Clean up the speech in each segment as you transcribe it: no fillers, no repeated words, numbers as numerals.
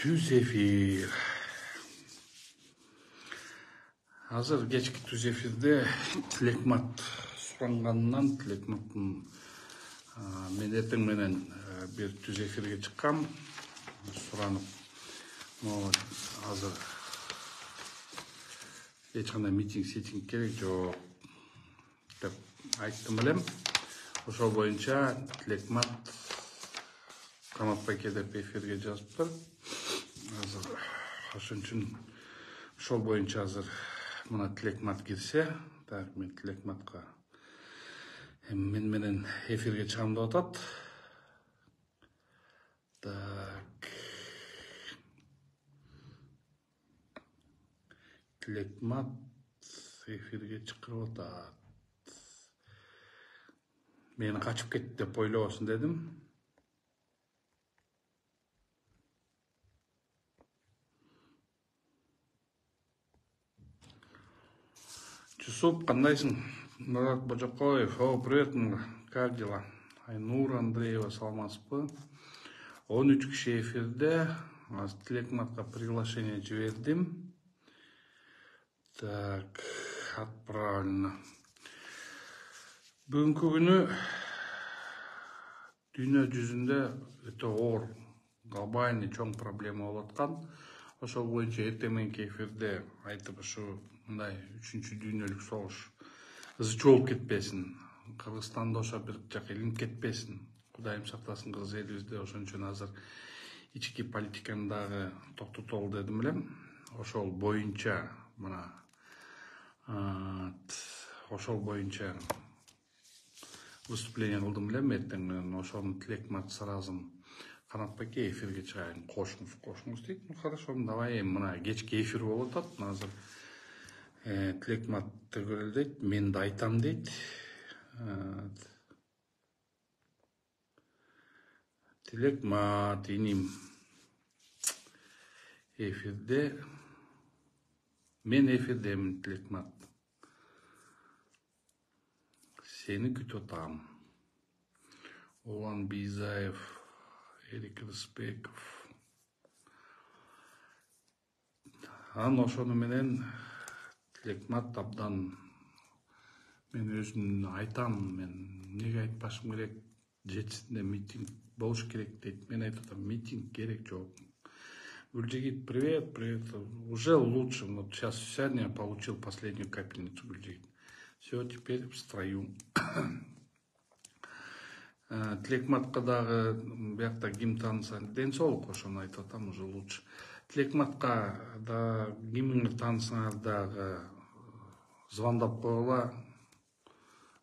Түз эфир. Азыр кечки түз эфирде Тилекмат суранганынан Тилекматтын мен эртең менен бир түз эфирге чыккам. Суранып, азыр эч кандай митинг керек жок деп айттым элем. Ошол боюнча Тилекмат Канатбайке деп эфирге жазыптыр. Азыр ошон үчүн ошол боюнча азыр мына Тилекмат кирсе, так мен Тилекматка мен менен эфирге чыгам деп атат. Так. Тилекмат эфирге чыгып атат. Мени качып кетти деп ойлобосун дедим. Чусуп, кандайсың? Мурат Божокоев, привет, как дела? Айнур Андреева, саламатсызбы? 13 киши эфирде, Тилекматка приглашение жибердим. Так, отправлено. Бүгүнкү күнү дүйнө жүзүндө өтө оор глобальный чоң проблема болуп аткан. Ошол боюнча эртең мененки эфирде айтып, ушу мындай 3-чү дүйнөлүк согуш ызычуу болуп кетпесин, Кыргызстанда ошо бир жак илинип кетпесин. Кудайым сактасын кыргыз элибизде. Ошон үчүн азыр ички политиканы дагы токтотолу дедим элем. Ошол боюнча мына ошол боюнча выступление кылдым элем эртең менен. Ошону Тилекмат сразу Канатбайке эфирге чыгайын, кошуңуз дейт. Ну хорошо, давай мына кечки эфир болуп атат. Азыр Тилекмат төгөрөл дейт, мен да айтам дейт. Тилекмат иним эфирде. Мен эфирдемин, Тилекмат. Сени күтүп атам. Улан Бийзаев, Эрик Рысбеков. Ошону менен Тилекмат абдан мен өзүм айтам, мен неге айтпашым керек, жетисинде митинг болуш керек дейт. Мен айтып атам, митинг керек жок. Гүлжигит, привет, привет. Уже лучше. Вот сейчас сегодня получил последнюю капельницу, Гүлжигит. Все, теперь в строю. Тилекматка дагы биякта ким тааныса, ден соолук, ошону айтып атам, уже лучше. Тилекматка да кимиңер таанысаңар дагы звондап койгула.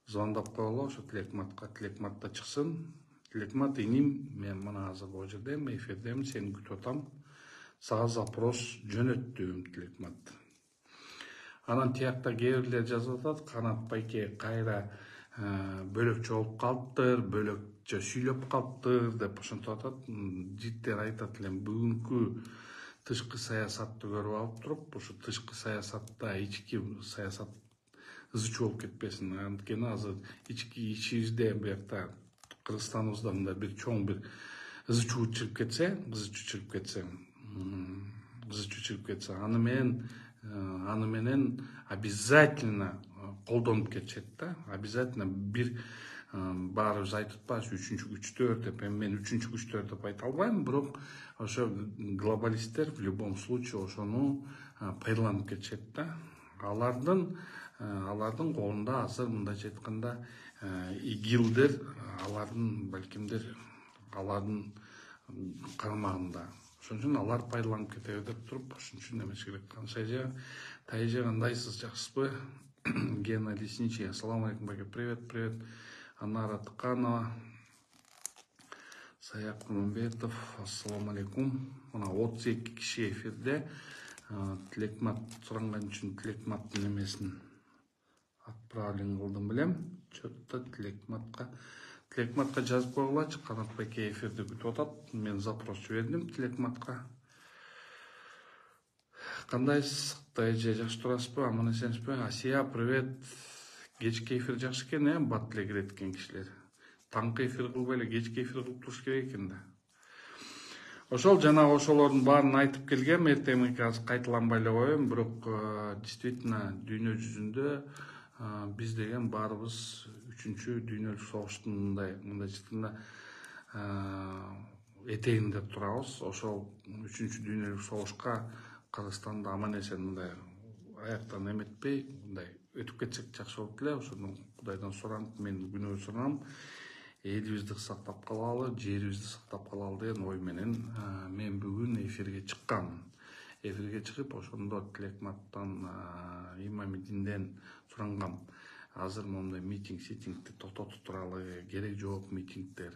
Ошо Тилекматка, Тилекмат да чыксын. Тилекмат иним, мен мына азыр бул жердем, эфирдемин, сени күтүп атам. Сага запрос жөнөттүм, Тилекмат. Анан тиякта кээ бирлер жазып атат, Канатбайке кайра бөлөкчө болуп калыптыр, бөлөкчө сүйлөп калыптыр деп ошентип атат. Життер айтат элем, бүгүнкү тышкы саясатты көрүп алып туруп, ушу тышкы саясатта ички саясат ызычуу болуп кетпесин. Анткени азыр ички ичибизде биякта Кыргызстаныбызда мындай бир чоң бир ызычуу чыгып кетсе, аны менен обязательно колдонуп кетишет да. Обязательно бир баарыбыз айтып атпайбызбы, 3-чү күчтөр деп. Мен 3-чү күчтөр деп айта албайм, бирок ошо глобалисттер в любом случае ошону пайдаланып кетишет да. Алардын колунда азыр мындайча айтканда игилдер, алардын карамагында. Ошон үчүн алар пайдаланып кетеби деп туруп, ошон үчүн эмес керек. Тайже кандайсыз, жакшысызбы? Гена Лесничий, ассаламу алейкум, байке, привет, привет. Анара Тканова, Саяп Кумамбетов, ассаламу алейкум. Мына 32 киши эфирде. Тилекмат суранган үчүн Тилекматтын эмесин отправлен кылдым билем. Чөттө Тилекматка жазып койгулачы, Канатбайке эфирде күтүп атат. Мен запрос жибердим Тилекматка. Кандайсыз? Тайже жакшы турасызбы? Аман эсенсизби? Асия, привет. Кечки эфир жакшы экен, бат эле кирет экен кишилер. Таңкы эфир кылбай эле кечки эфир кылып туруш керек экен да. Ошол жана ошолордун баарын айтып келгем, эртең менен азыр кайталанбай эле коеюн, бирок действительно дүйнө жүзүндө биз деген баарыбыз 3-чү дүйнөлүк согуштун мындай айтканда этегинде турабыз. Ошол 3-чү дүйнөлүк согушка Кыргызстанда аман эсен мындай аяктан эметпей мындай өтүп кетсек жакшы болот эле. Ошону Кудайдан суранып, мен күнөө суранам. Элибизди сактап калалы, жерибизди сактап калалы деген ой менен мен бүгүн эфирге чыккам. Эфирге чыгып, ошондо Тилекматтан, Имамидинден сурангам. Азыр мондай митингти токтотуп туралы, керек жок митингдер.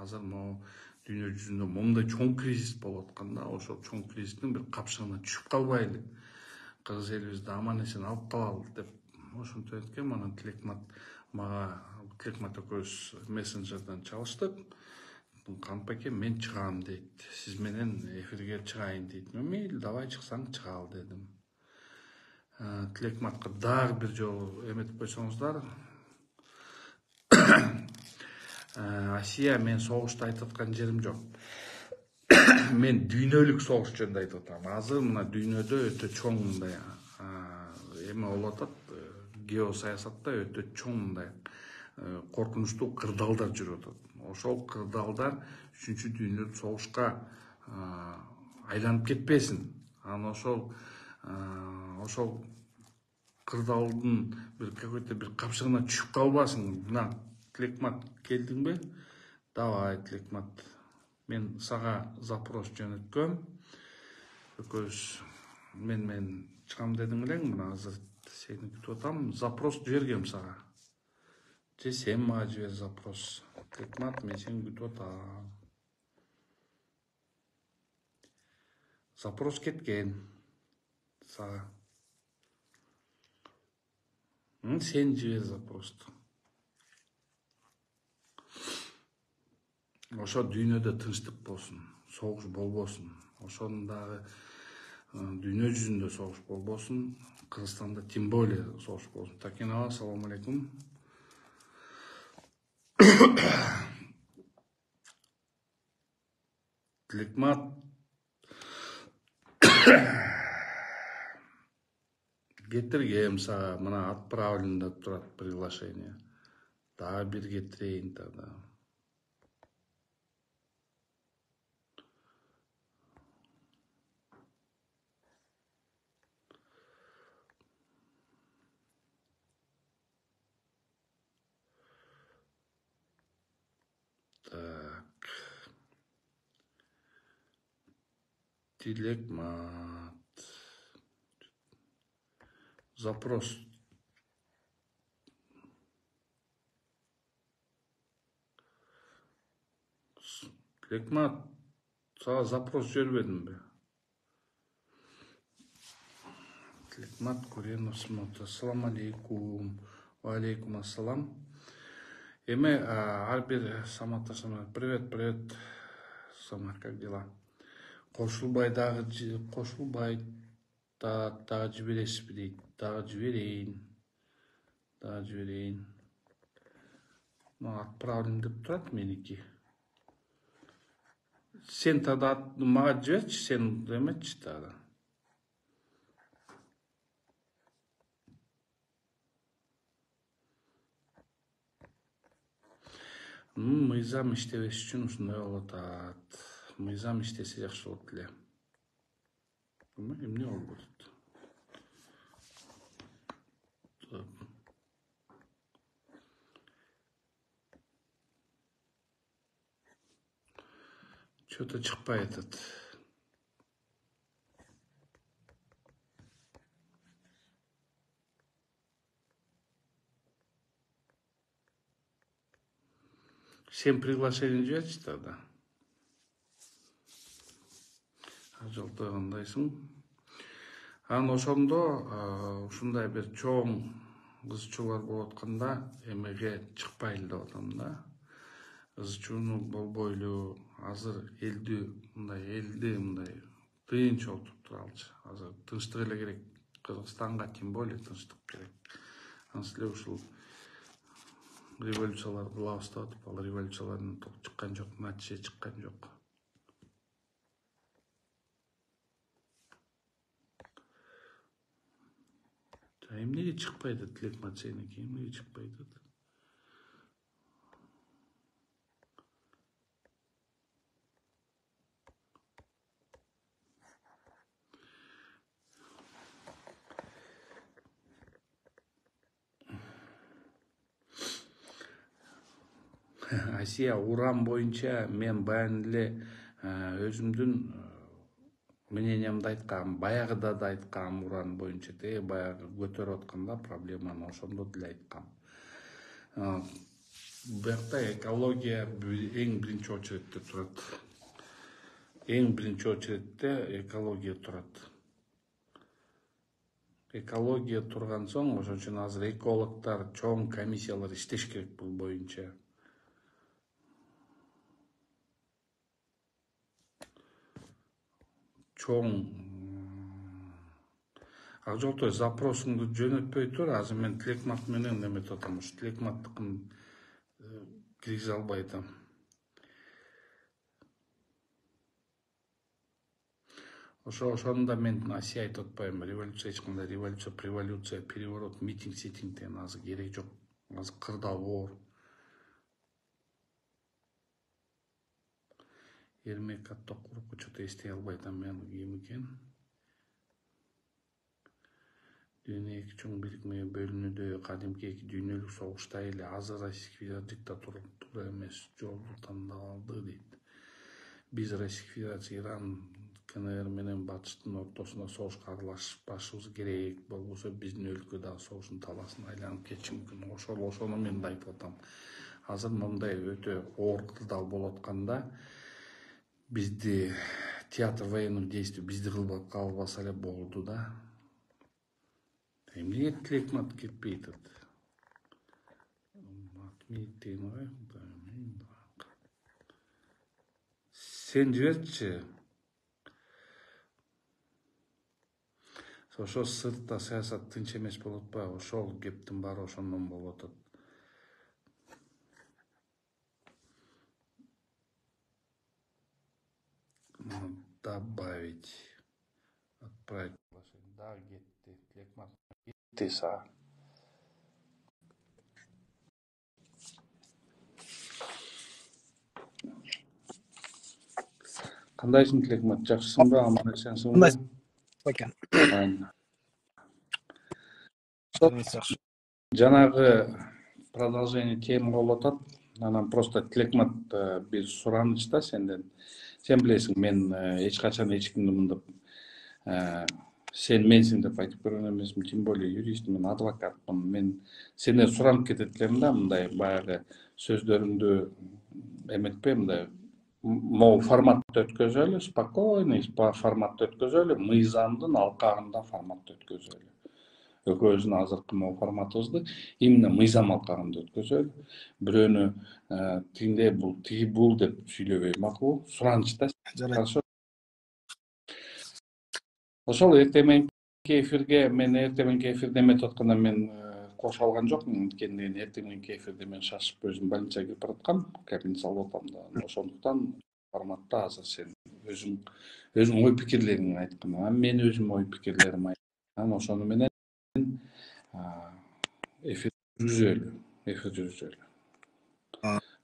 Азыр могу дүйнө жүзүндө мондай чоң кризис болуп атканда, ошол чоң кризистин бир капшыгына түшүп калбайлы. Кыргыз элибизди аман эсен алып калалы деп ошентип эткем. Анан Тилекмат экөөбүз мессенджерден чалыштык. Кампеке, мен чыгам дейт. Сиз менен эфирге чыгайын дейт. Мейли, давай чыксаң чыгалы дедим. Тилекматка дагы бир жолу эметип койсоңуздар. Асия, мен согушту айтып аткан жерим жок. Мен дүйнөлүк согуш жөнүндө айтып атам. Азыр мына дүйнөдө өтө чоң мындай эме болуп атат. Геосаясатта өтө чоң мындай коркунучтуу кырдаалдар жүрүп атат. Ошол кырдаалдар 3-чү дүйнөлүк согушка айланып кетпесин. Анан ошол кырдаалдын какой-то бир капшыгына түшүп калбасын. Мына Тилекмат, келдиңби? Давай, Тилекмат. Мен сага запрос жөнөткөм. Экөөбүз мен чыгам дедиң элең. Мына азыр сени күтүп атам. Запрос жибергем сага. Же сен мага жибер запрос. Тилекмат, мен сени күтүп атам. Запрос кеткен сага. Сен жибер запросту. Ошо дүйнөдө тынчтык болсун, согуш болбосун. Ошонун дагы дүйнө жүзүндө согуш болбосун. Кыргызстанда тем более согуш болсун. Такенова, ассаламу алейкум. Тилекмат, кетиргем сага, мына отправлено турат приглашение. Дагы бир кетирейин тогда. Так. Тилекмат. Запрос. Тилекмат, сага запрос жибербедимби? Тилекмат Куренов смотрит. Ассаламу алейкум. Валейкум ассалам. Эме, Арбир Саматашама. Привет. Сама, как дела? Кошулбай дагы жибересизби дейт. Дагы жиберейин. Отправлен деп турат меники. Сен тогда мага жиберчи, сен эметчи тогда. Мыйзам иштебеш үчүн ушундай болуп атат. Мыйзам иштесе жакшы болот эле. Эмне болуп атат? Что-то чыкпай атат. Сен приглашение жиберчи тогда. Ажалтагандайсың. Анан ошондо ушундай бир чоң кызчуулар болуп атканда эмеге чыкпайлы деп атам да. Кызчууну болбойлу, азыр элди мындай тынч отуруп туралычы. Азыр тынчтык эле керек. Кыргызстанга тем более тынчтык керек. Анан силер ушул революциялар кылабыз деп атып, ал революциялардан чыккан жок, натыйжа чыккан жок. Emnege çıkpaydı Tilekmat seniki, emnege çıkpaydı? Asiya уран боюнча мен баягы эле өзүмдүн мнениямды айткам, баягыда да айткам уран боюнча баягы көтөрүп атканда проблеманы ошондо деле айткам. Буякта экология эң биринчи очередте турат. Эң биринчи очередте экология турат. Экология турган соң, ошон үчүн азыр экологдор, чоң комиссиялар иштеш керек бул боюнча. Чоң ак жолтой запросуңду жөнөтпөй тур, азыр мен Tilekmat менен эметип атам, ушу Tilekmattыкын киргизе албай атам. Ошондо мен Асия айтып атпаймынбы, революция эч кандай революция, переворот, митинг, ситингден азыр керек жок. Азыр кырдабор. 22 катта куруп чөтө эстей албай атам мен ким экен. Дүйнө эки чоң бирикмеге бөлүнүүдө кадимки эки дүйнөлүк согушта эле азыр Российский Федерация диктатура эмес жолду тандап алды дейт. Биз Российский Федерация Иран, КНР менен Батыштын ортосунда согушка аралашпашыбыз керек. Болбосо биздин өлкө дагы согуштун таласына айланып кетиши мүмкүн. Ошону мен да айтып атам. Азыр мындай өтө оор кырдаал болуп атканда бизди театр военных действий бизди кылып калбаса эле болду да. Эмнеге Tilekmat кетпей атат? Сен жиберчи. Ошо сыртта саясат тынч эмес болуп атпайбы? Ошол кептин баары ошондон болуп атат. Добавить. Отправить. Да, кетти. Tilekmat кетти сага. Кандайсың Tilekmat? Жакшысыңбы? Аман эсенсиңби? Экен. Жанагы продолжение тема болуп атат. Анан просто Tilekmat бир сураныч да сенден. Сен билесиң, мен эч качан эч кимди мындап сен менсиң деп айтып көргөн эмесмин, тем более юрист, мен адвокатмын. Мен сенден суранып кетет элем да, мындай баягы сөздөрүңдү эметпей, мындай могу форматта өткөзөлү, спокойный форматта өткөзөлү, мыйзамдын алкагында форматта өткөзөлү. Экөөбүздүн азыркы могу форматыбызды именно мыйзам алкагында өткөзөлү. Бирөөнү тигиндей бул, тиги бул деп сүйлөбөй, макул? Сураныч да. Жарайт. Ошол эртең мененки эфирге, мен эртең мененки эфирде эметип атканда мен кошо алган жокмун, анткени эртең мененки эфирде мен шашып өзүм больницага кирип бараткам, кабинет салып атам да. Ошондуктан форматта азыр сен өзүң ой пикирлериңди айткан. Мен өзүм ой пикирлерим айткан. Ошону менен эфир жүргүзөлү.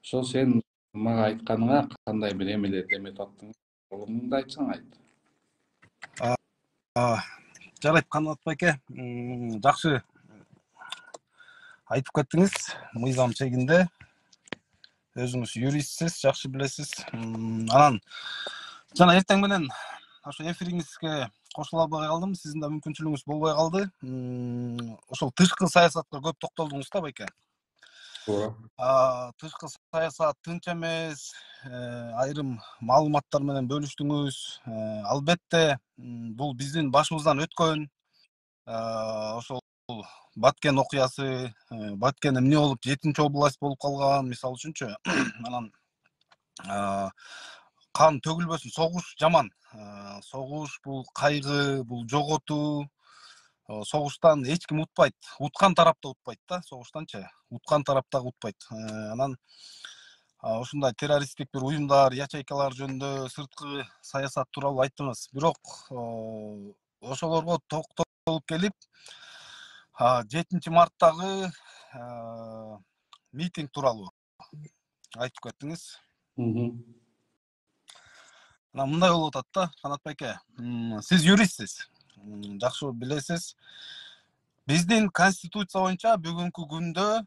Ошо сен мага айтканыңа кандай бир эмелерди эметип аттың? Колуңду айтсаң айт. Жарайт, Канат байке. Жакшы айтып кеттиңиз. Мыйзам чегинде өзүңүз юристсиз, жакшы билесиз. Анан жана эртең менен ошо эфириңизге кошула албай калдым. Сиздин да мүмкүнчүлүгүңүз болбой калды. Ошол тышкы саясатка көп токтолдуңуз да, байке. Тышкы саясат тынч эмес, айрым маалыматтар менен бөлүштүңүз. Албетте, бул биздин башыбыздан өткөн. Ошол Баткен окуясы, Баткен эмне болуп 7-область болуп калган, мисалы үчүнчү. Анан кан төгүлбөсүн, согуш жаман. Согуш бул кайгы, бул жоготуу. Согуштан эч ким утпайт. Уткан тарап да утпайт да, согуштанчы. Уткан тарап да утпайт. Анан ушундай террористтик бир уюмдар, ячейкалар жөнүндө сырткы саясат тууралуу айттыңыз. Бирок ошолорго токтолуп келип, 7 марттагы митинг тууралуу айтып кеттиңиз. Мындай болуп атат да, Канат байке. Сиз юристсиз. Жакшы билесиз. Биздин конституция боюнча бүгүнкү күндө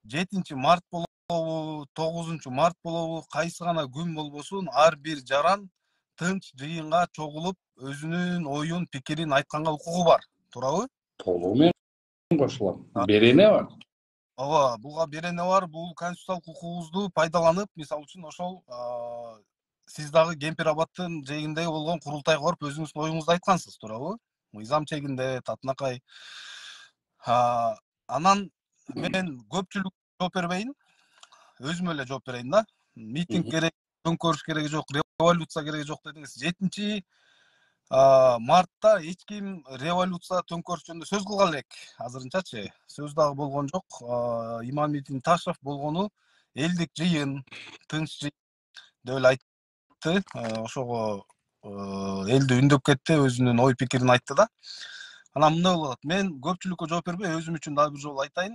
7 март болобу, 9 март болобу, кайсы гана күн болбосун, ар бир жаран тынч жыйынга чогулуп, өзүнүн оюн, пикирин айтканга укугу бар. Туурабы? Толугу менен кошулам. Берене бар. Ооба, буга берене бар. Бул конституциялык укугубузду пайдаланып, мисалы үчүн ошол сиз дагы Кемпир Абадтын жээгиндеги болгон курултайга барып өзүңүздүн оюңузду айткансыз, туурабы? Мыйзам чегинде, татынакай. Анан мен көпчүлүк жооп бербейин, өзүм эле жооп берейин да. Митинг керек, төңкөрүш кереги жок, революция кереги жок дедиңиз. 7 мартта эч ким революция, төңкөрүш жөнүндө сөз кылган элек. Азырынчачы сөз дагы болгон жок. Имамидин Ташев болгону элдик жыйын, тынч жыйын деп эле айтты. Ошого элди үндөп кетти, өзүнүн ой пикирин айтты да. Анан мындай болуп атат. Мен көпчүлүккө жооп бербей, өзүм үчүн дагы бир жолу айтайын.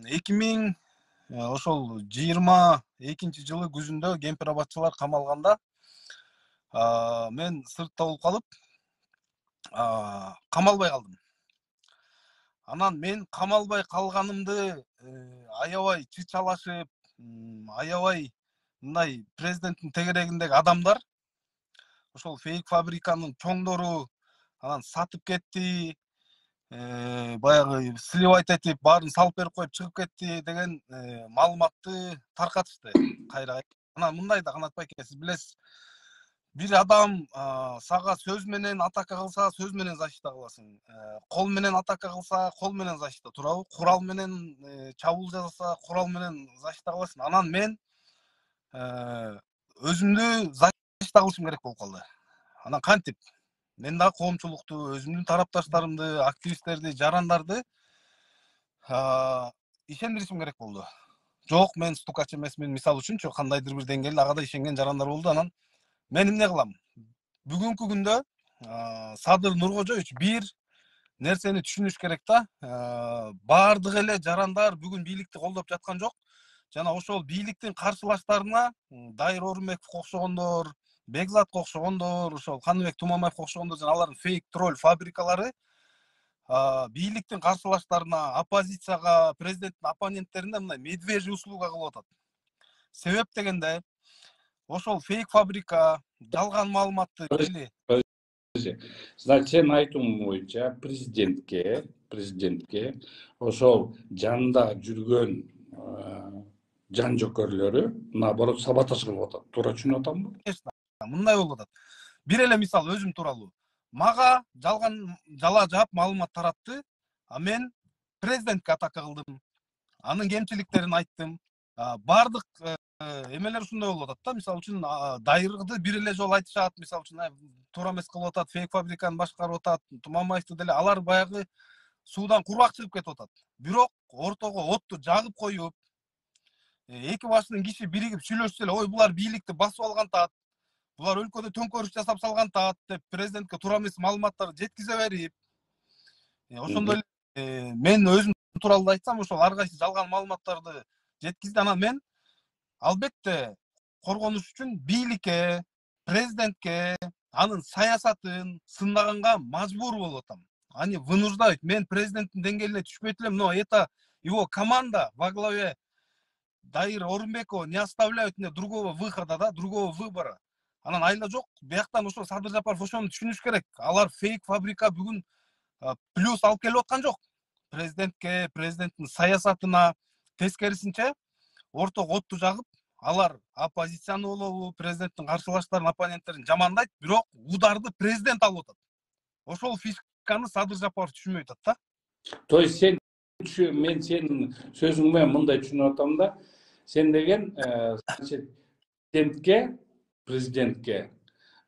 2022 жылы күзүндө Кемпир Абадчылар камалганда мен сыртта болуп калып камалбай калдым. Анан мен камалбай калганымды аябай чычалашып, аябай мындай президенттин тегерегиндеги адамдар, ошол фейк фабриканын чоңдору анан сатып кетти, баягы сливать этип, баарын салып берип коюп чыгып кетти деген маалыматты таркатышты кайра. Анан мындай да, Канат байке, сиз билесиз, бир адам сага сөз менен атака кылса, сөз менен защита кыласың. Кол менен атака кылса, кол менен защита, туурабы? Курал менен чабуул жасаса, курал менен защита кыласың. Анан мен өзүмдү защита кылышым керек болуп калды. Анан кантип? Мен дагы коомчулукту, өзүмдүн тарапташтарымды, активисттерди, жарандарды ишендиришим керек болду. Жок, мен стукач эмесмин, мисалы үчүнчү, кандайдыр бир деңгээлде ага да ишенген жарандар болду. Анан мен эмне кылам? Бүгүнкү күндө Садыр Нуркожоевич бир нерсени түшүнүш керек да. Баардык эле жарандар бүгүн бийликти колдоп жаткан жок. Жана ошол бийликтин каршылаштарына Дайыр Орунбековго окшогондор, Бекзатка окшогондор, ошол Каныбек Тумамаевге окшогондор, жана алардын фейк тролль фабрикалары бийликтин каршылаштарына, оппозицияга, президенттин оппоненттерине мындай медвежий услуга кылып атат. Себеп дегенде, ошол фейк фабрика, жалган маалыматты бели. Значит, сен айтуң боюнча президентке ошол жанында жүргөн жан жокөрлөрү наоборот саботаж кылып атат. Туура түшүнүп атамбы? Мындай болуп атат. Бир эле мисал өзүм тууралуу. Мага жалган жала жаап маалымат таратты, а мен президентке атака кылдым. Анын кемчиликтерин айттым. Бардык эмелер ушундай болуп атат да. Мисалы үчүн Дайырды бир эле жолу айтышат, мисалы үчүн туура эмес кылып атат, фейк фабриканы башкарып атат, Тумамаевди деле алар баягы суудан кургак чыгып кетип атат. Бирок ортого отту жагып коюп, эки башынын киши биригип сүйлөшсө эле, ой булар бийликти басып алгантат, булар өлкөдө төңкөрүш жасап салгантат деп президентке туура эмес маалыматтарды жеткизе берип, ошондой эле мен өзүм тууралуу айтсам, ошол ар кайсы жалган маалыматтарды жеткизди. Анан мен албетте коргонуш үчүн бийликке, президентке анын саясатын сындаганга мажбур болуп атам. Они вынуждают. Мен президенттин деңгээлине түшпөйт элем, но это его команда во главе Дайыр Орунбекова не оставляют мне другого выхода, да, другого выбора. Анан айла жок, бияктан ошо Садыр Жапаров ошону түшүнүш керек. Алар фейк фабрика бүгүн плюс алып келип аткан жок. Президентке, президенттин саясатына, тескерисинче ортого отту жагып, алар оппозицияны болобу, президенттин каршылаштарын, оппоненттерин жамандайт, бирок ударды президент алып атат. Ошол фишканы Садыр Жапаров түшүнбөй атат да. То есть мен сенин сөзүң менен мындай түшүнүп атам да, сен деген президентке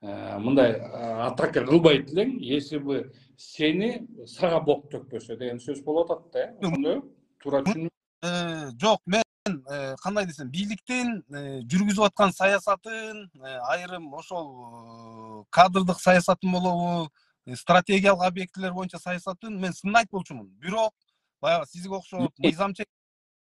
мындай атака кылбайт элең, если бы сени сага бок төкпөсө деген сөз болуп атат да, ошондой туура түшүнүп? Жок, мен кандай десем, бийликтин жүргүзүп аткан саясатын, айрым ошол кадрдык саясатын болобу, стратегиялык объектилер боюнча саясатын мен сынайт болчумун. Бирок баягы сизге окшоп мыйзам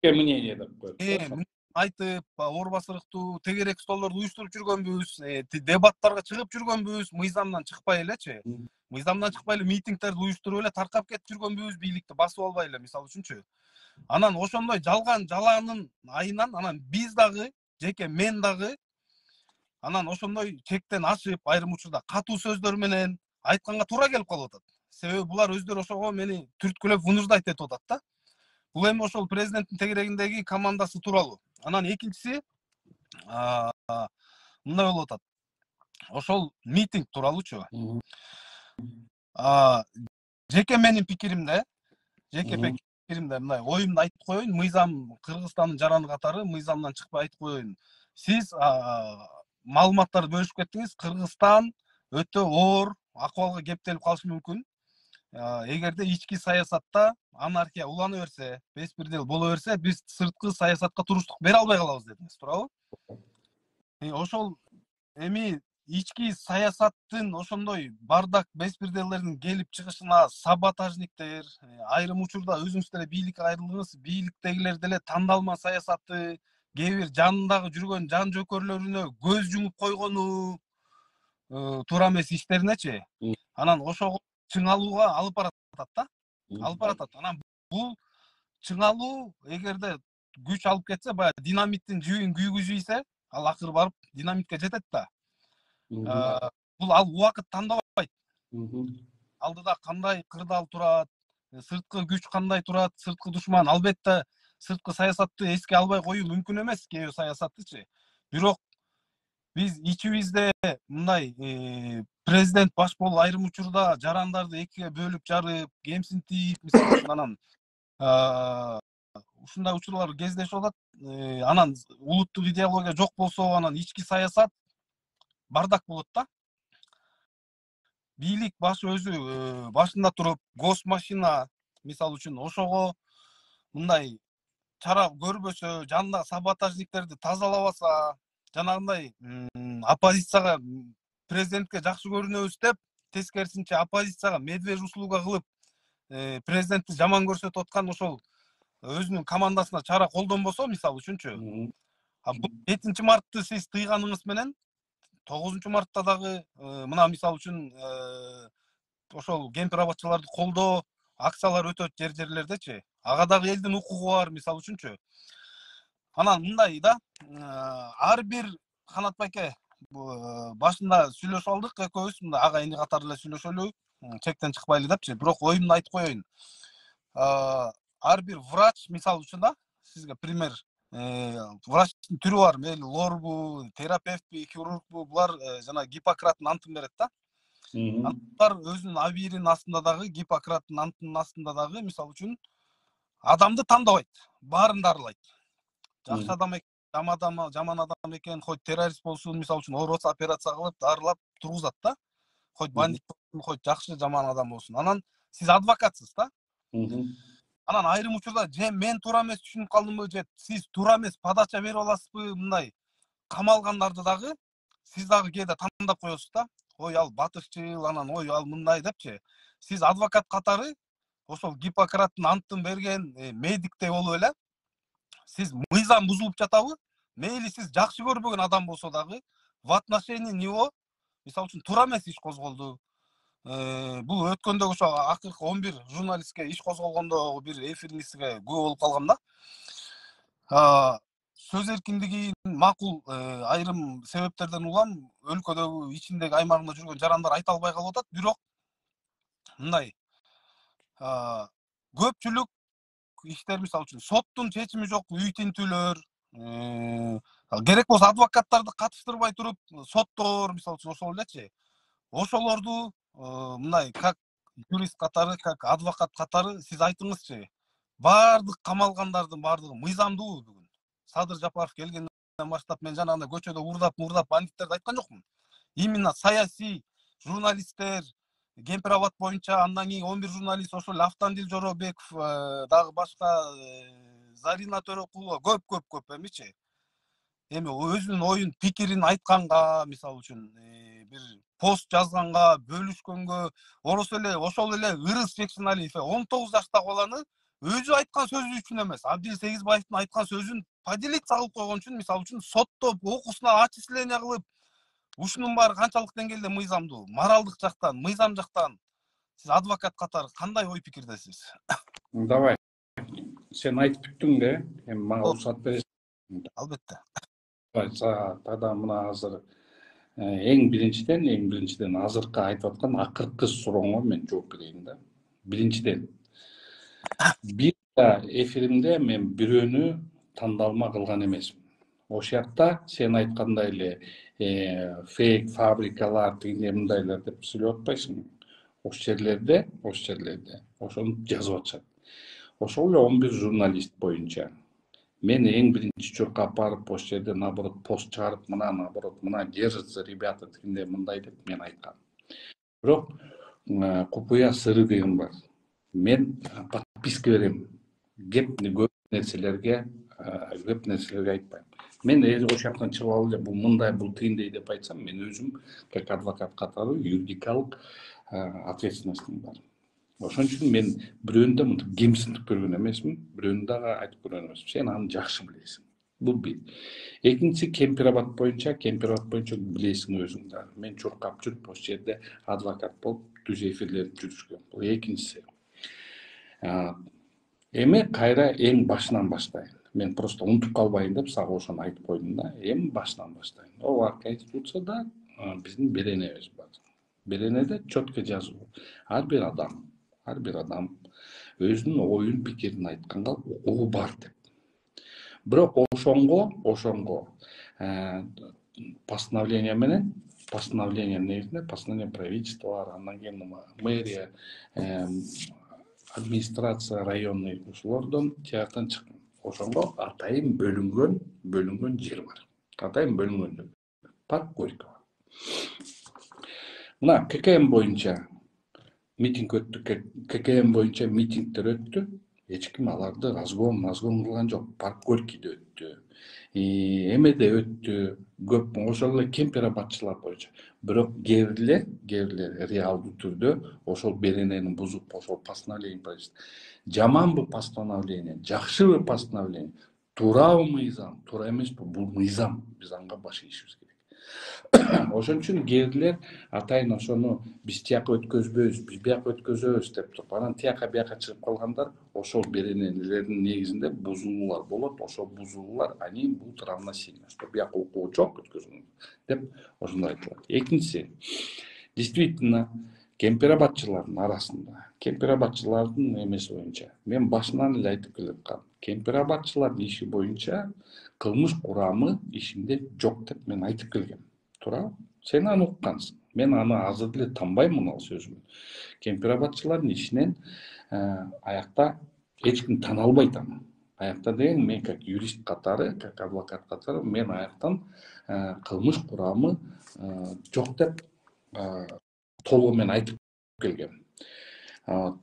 мнение деп коет. айтып, оор басырыктуу тегерек столдорду уюштуруп жүргөнбүз, дебаттарга чыгып жүргөнбүз, мыйзамдан чыкпай элечи. Мыйзамдан чыкпай эле митингдерди уюштуруп эле таркап кетип жүргөнбүз, бийликти басып албай эле, мисалы үчүнчү. Анан ошондой жалган жалаанын айынан анан биз дагы, жеке мен дагы анан ошондой чектен ашып, айрым учурда катуу сөздөр менен айтканга туура келип калып атат. Себеби булар өздөрү ошого мени түрткүлөп вынуждать этип атат да. Бул эми ошол президенттин тегерегиндеги командасы тууралуу. Анан экинчиси мындай болуп атат. Ошол митинг тууралуучу. Жеке менин пикиримде, мындай оюмду айтып коеюн, мыйзам Кыргызстандын жараны катары мыйзамдан чыкпай айтып коеюн. Сиз маалыматтарды бөлүшүп кеттиңиз. Кыргызстан өтө оор акыбалга кептелип калышы мүмкүн. Эгерде ички саясатта анархия улана берсе, беспредел боло берсе, биз сырткы саясатка туруштук бере албай калабыз дедиңиз, туурабы? Ошол эми ички саясаттын ошондой бардак беспределдердин келип чыгышына саботажниктер, айрым учурда өзүңүз деле бийликке кайрылдыңыз, бийликтегилер деле тандалма саясаты, кээ бир жанындагы жүргөн жан жөкөрлөрүнө көз жумуп койгону туура эмес иштеринечи. Анан ошого чыңалууга алып баратат да. Алып баратат. Анан бул чыңалуу эгерде күч алып кетсе, баягы динамиттин жибин күйгүзүп ийсе, ал акыры барып динамитке жетет да. Бул ал убакыт тандабайт. Алдыда кандай кырдаал турат, сырткы күч кандай турат, сырткы душман. Албетте сырткы саясатты эске албай коюу мүмкүн эмес, кээ бир саясаттычы. Бирок биз ичибизде мындай президент баш болуп айрым учурда жарандарды экиге бөлүп жарып, кемсинтип, мисалы үчүн анан ушундай учурлар кездешип атат. Анан улуттук идеология жок болсо, анан ички саясат бардак болот да. Бийлик башы өзү башында туруп, госмашина мисалы үчүн ошого мындай чара көрбөсө, жанындагы саботажниктерди тазалабаса, жанагындай оппозицияга президентке жакшы көрүнөбүз деп, тескерисинче оппозицияга медвежь услуга кылып, президентти жаман көрсөтүп аткан ошол өзүнүн командасына чара колдонбосо, мисалы үчүнчү. 7 мартты сиз тыйганыңыз менен 9 мартта дагы мына мисалы үчүн ошол кемпир абадчыларды колдоо акциялар өтөт жерлердечи. Ага дагы элдин укугу бар, мисалы үчүнчү. Анан мындай да, ар бир Канат байке башында сүйлөшүп алдык экөөбүз, мындай ага эни катары эле сүйлөшөлү, чектен чыкпайлы депчи. Бирок оюмду айтып коеюн. Ар бир врач мисалы үчүн да, сизге пример, врачтын түрү бар, мейли лорбу, терапевтпи, хирургбу, булар жана Гиппократтын антын берет да. Алар өзүнүн абийиринин астында дагы, Гиппократтын антынын астында дагы, мисалы үчүн адамды тандабайт, баарын дарылайт. Жакшы адам экен, жаман адам экен, хоть террорист болсун, мисалы үчүн оор болсо операция кылып, дарылап тургузат да. Хоть бандит болсун, хоть жакшы жаман адам болсун. Анан сиз адвокатсыз да. Анан айрым учурда же мен туура эмес түшүнүп калдымбы, же сиз туура эмес подача берип аласызбы, мындай камалгандарды дагы сиз дагы кээде тандап коесуз да. Ой, ал батышчыл, анан ой, ал мындай депчи. Сиз адвокат катары ошол Гиппократтын антын берген медиктей болуп эле, сиз мыйзам бузулуп жатабы? Мейли сиз жакшы көрбөгөн адам болсо дагы, в отношении него, мисалы үчүн туура эмес иш козголду. Бул өткөндөгү ошо акыркы 11 журналистке иш козголгондогу бир эфиринизге күбө болуп калгам да. Сөз эркиндигин макул айрым себептерден улам өлкөдөгү ичиндеги аймагында жүргөн жарандар айта албай калып атат. Бирок мындай көпчүлүк иштер, мисалы үчүн соттун чечими жок үй тинтүүлөр, керек болсо адвокаттарды катыштырбай туруп соттор, мисалы үчүн ошол элечи. Ошолорду мындай как юрист катары, как адвокат катары сиз айтыңызчы. Бардык камалгандардын бардыгы мыйзамдуубу бүгүн? Садыр Жапаров келгенден баштап мен жанагындай көчөдө урдап бандиттерди айткан жокмун. Именно саясий журналисттер, Кемпир абад боюнча, андан кийин 11 журналист, ошол Автандил Жоробеков, дагы башка Зарина Төрөкулова, көп эмичи. Эми өзүнүн оюн, пикирин айтканга, мисалы үчүн бир пост жазганга, бөлүшкөнгө, ошол эле Ырыс Жексеналиев 19 жаштагы баланы өзү айткан сөзү үчүн эмес, Абдил Сегизбаевдин айткан сөзүн поделить салып койгон үчүн, мисалы үчүн соттоп, окуусунан отчисление кылып, ушунун баары канчалык деңгээлде мыйзамдуу, моралдык жактан, мыйзам жактан сиз адвокат катары кандай ой пикирдесиз? Давай, сен айтып бүттүң да, эми мага уруксат бересиң. Албетте. Тогда мына азыр эң биринчиден азыркы айтып аткан акыркы сурооңо мен жооп берейин да. Биринчиден, бир да эфиримде мен бирөөнү тандалма кылган эмесмин. Ошол жакта сен айткандай эле фейк фабрикалар, тигиндей мындайлар деп сүйлөп атпайсыңбы? Ошол жерлерде ошону жазып атышат. Ошол эле 11 журналист боюнча мен эң биринчи чуркап барып ошол жерде наоборот пост чыгарып, мына держатся ребята тигиндей мындай деп мен айткам. Бирок купуя сыры деген бар. Мен подписка берем. Көп нерселерге айтпайм. Мен ошол жактан чыгып алып эле бул мындай, бул тигиндей деп айтсам, мен өзүм как адвокат катары юридикалык ответственностьтум бар. Ошон үчүн мен бирөөнү да мынтип кемсинтип көргөн эмесмин, бирөөнү дагы айтып көргөн эмесмин. Сен аны жакшы билесиң. Бул бир. Экинчиси, Кемпирабад боюнча билесиң өзүң да. Мен чуркап жүрүп ошол жерде адвокат болуп түз эфирлерип жүрүшкөм. Бул экинчиси. Эми кайра эң башынан баштайын. Мен просто унутуп калбайын деп сага ошону айтып койдум да. Эми башынан баштайын. Ооба, Конституцияда биздин беренебиз бар. Беренеде четко жазуу. Ар бир адам өзүнүн оюн, пикирин айтканга укугу бар деп. Бирок ошонго постановление негизинде постановление правительстволор, андан кийин мэрия, администрация районный ушулордон тияктан чыккан. Ошонго атайын бөлүнгөн жер бар. Атайын бөлүнгөн жер. Парк Горького. Мына ККМ боюнча митинг өттү. ККМ боюнча митингдер өттү. Эч ким аларды разгон кылган жок. Парк Горькийде өттү. Эмеде өттү. Көп ошол эле Кемпирабадчылар боюнча. Бирок кээ бирлер реалдуу түрдө ошол беренени бузуп, ошол постановление правительства. Жаманбы постановление, жакшыбы постановление, туурабы мыйзам, туура эмеспи, бул мыйзам. Биз анга баш ийишибиз керек. Ошон үчүн кээ бирлер атайын ошону биз тияка өткөзбөйбүз, биз бияка өткөзөбүз деп туруп, анан тияка бияка чыгып калгандар ошол беренелердин негизинде бузулуулар болот. Ошол бузулуулар они будут равносильны, что бияка укугу жок өткөзүлгөн деп ошондой айтылат. Экинчиси, действительно Кемпирабадчылардын арасында, Кемпирабадчылардын эмеси боюнча мен башынан эле айтып келаткам. Кемпирабадчылардын иши боюнча кылмыш курамы ишинде жок деп мен айтып келгем. Туурабы? Сен аны уккансың. Мен аны азыр деле танбаймын ал сөзүмдү. Кемпирабадчылардын ишинен аякта эч ким тана албайт аны. Аякта деген мен как юрист катары, как адвокат катары мен аяктан кылмыш курамы жок деп толугу менен айтып келгем.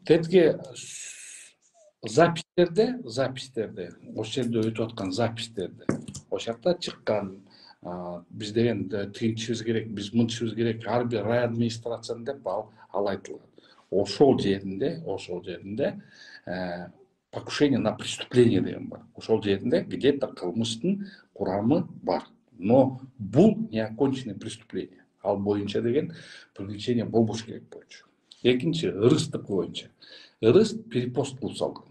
Тетиги запистерде ошол жерде өтүп аткан запистерде ошол жакта чыккан биз деген тигинтишибиз керек, биз мынтишибиз керек, ар бир рай администрацияны деп ал айтылган. Ошол жеринде покушение на преступление деген бар. Ошол жеринде где-то кылмыштын курамы бар. Но бул не оконченное преступление. Ал боюнча деген привлечение болбош керек болчу. Экинчи, ырыстык боюнча. Ырыст перепост кылып салган.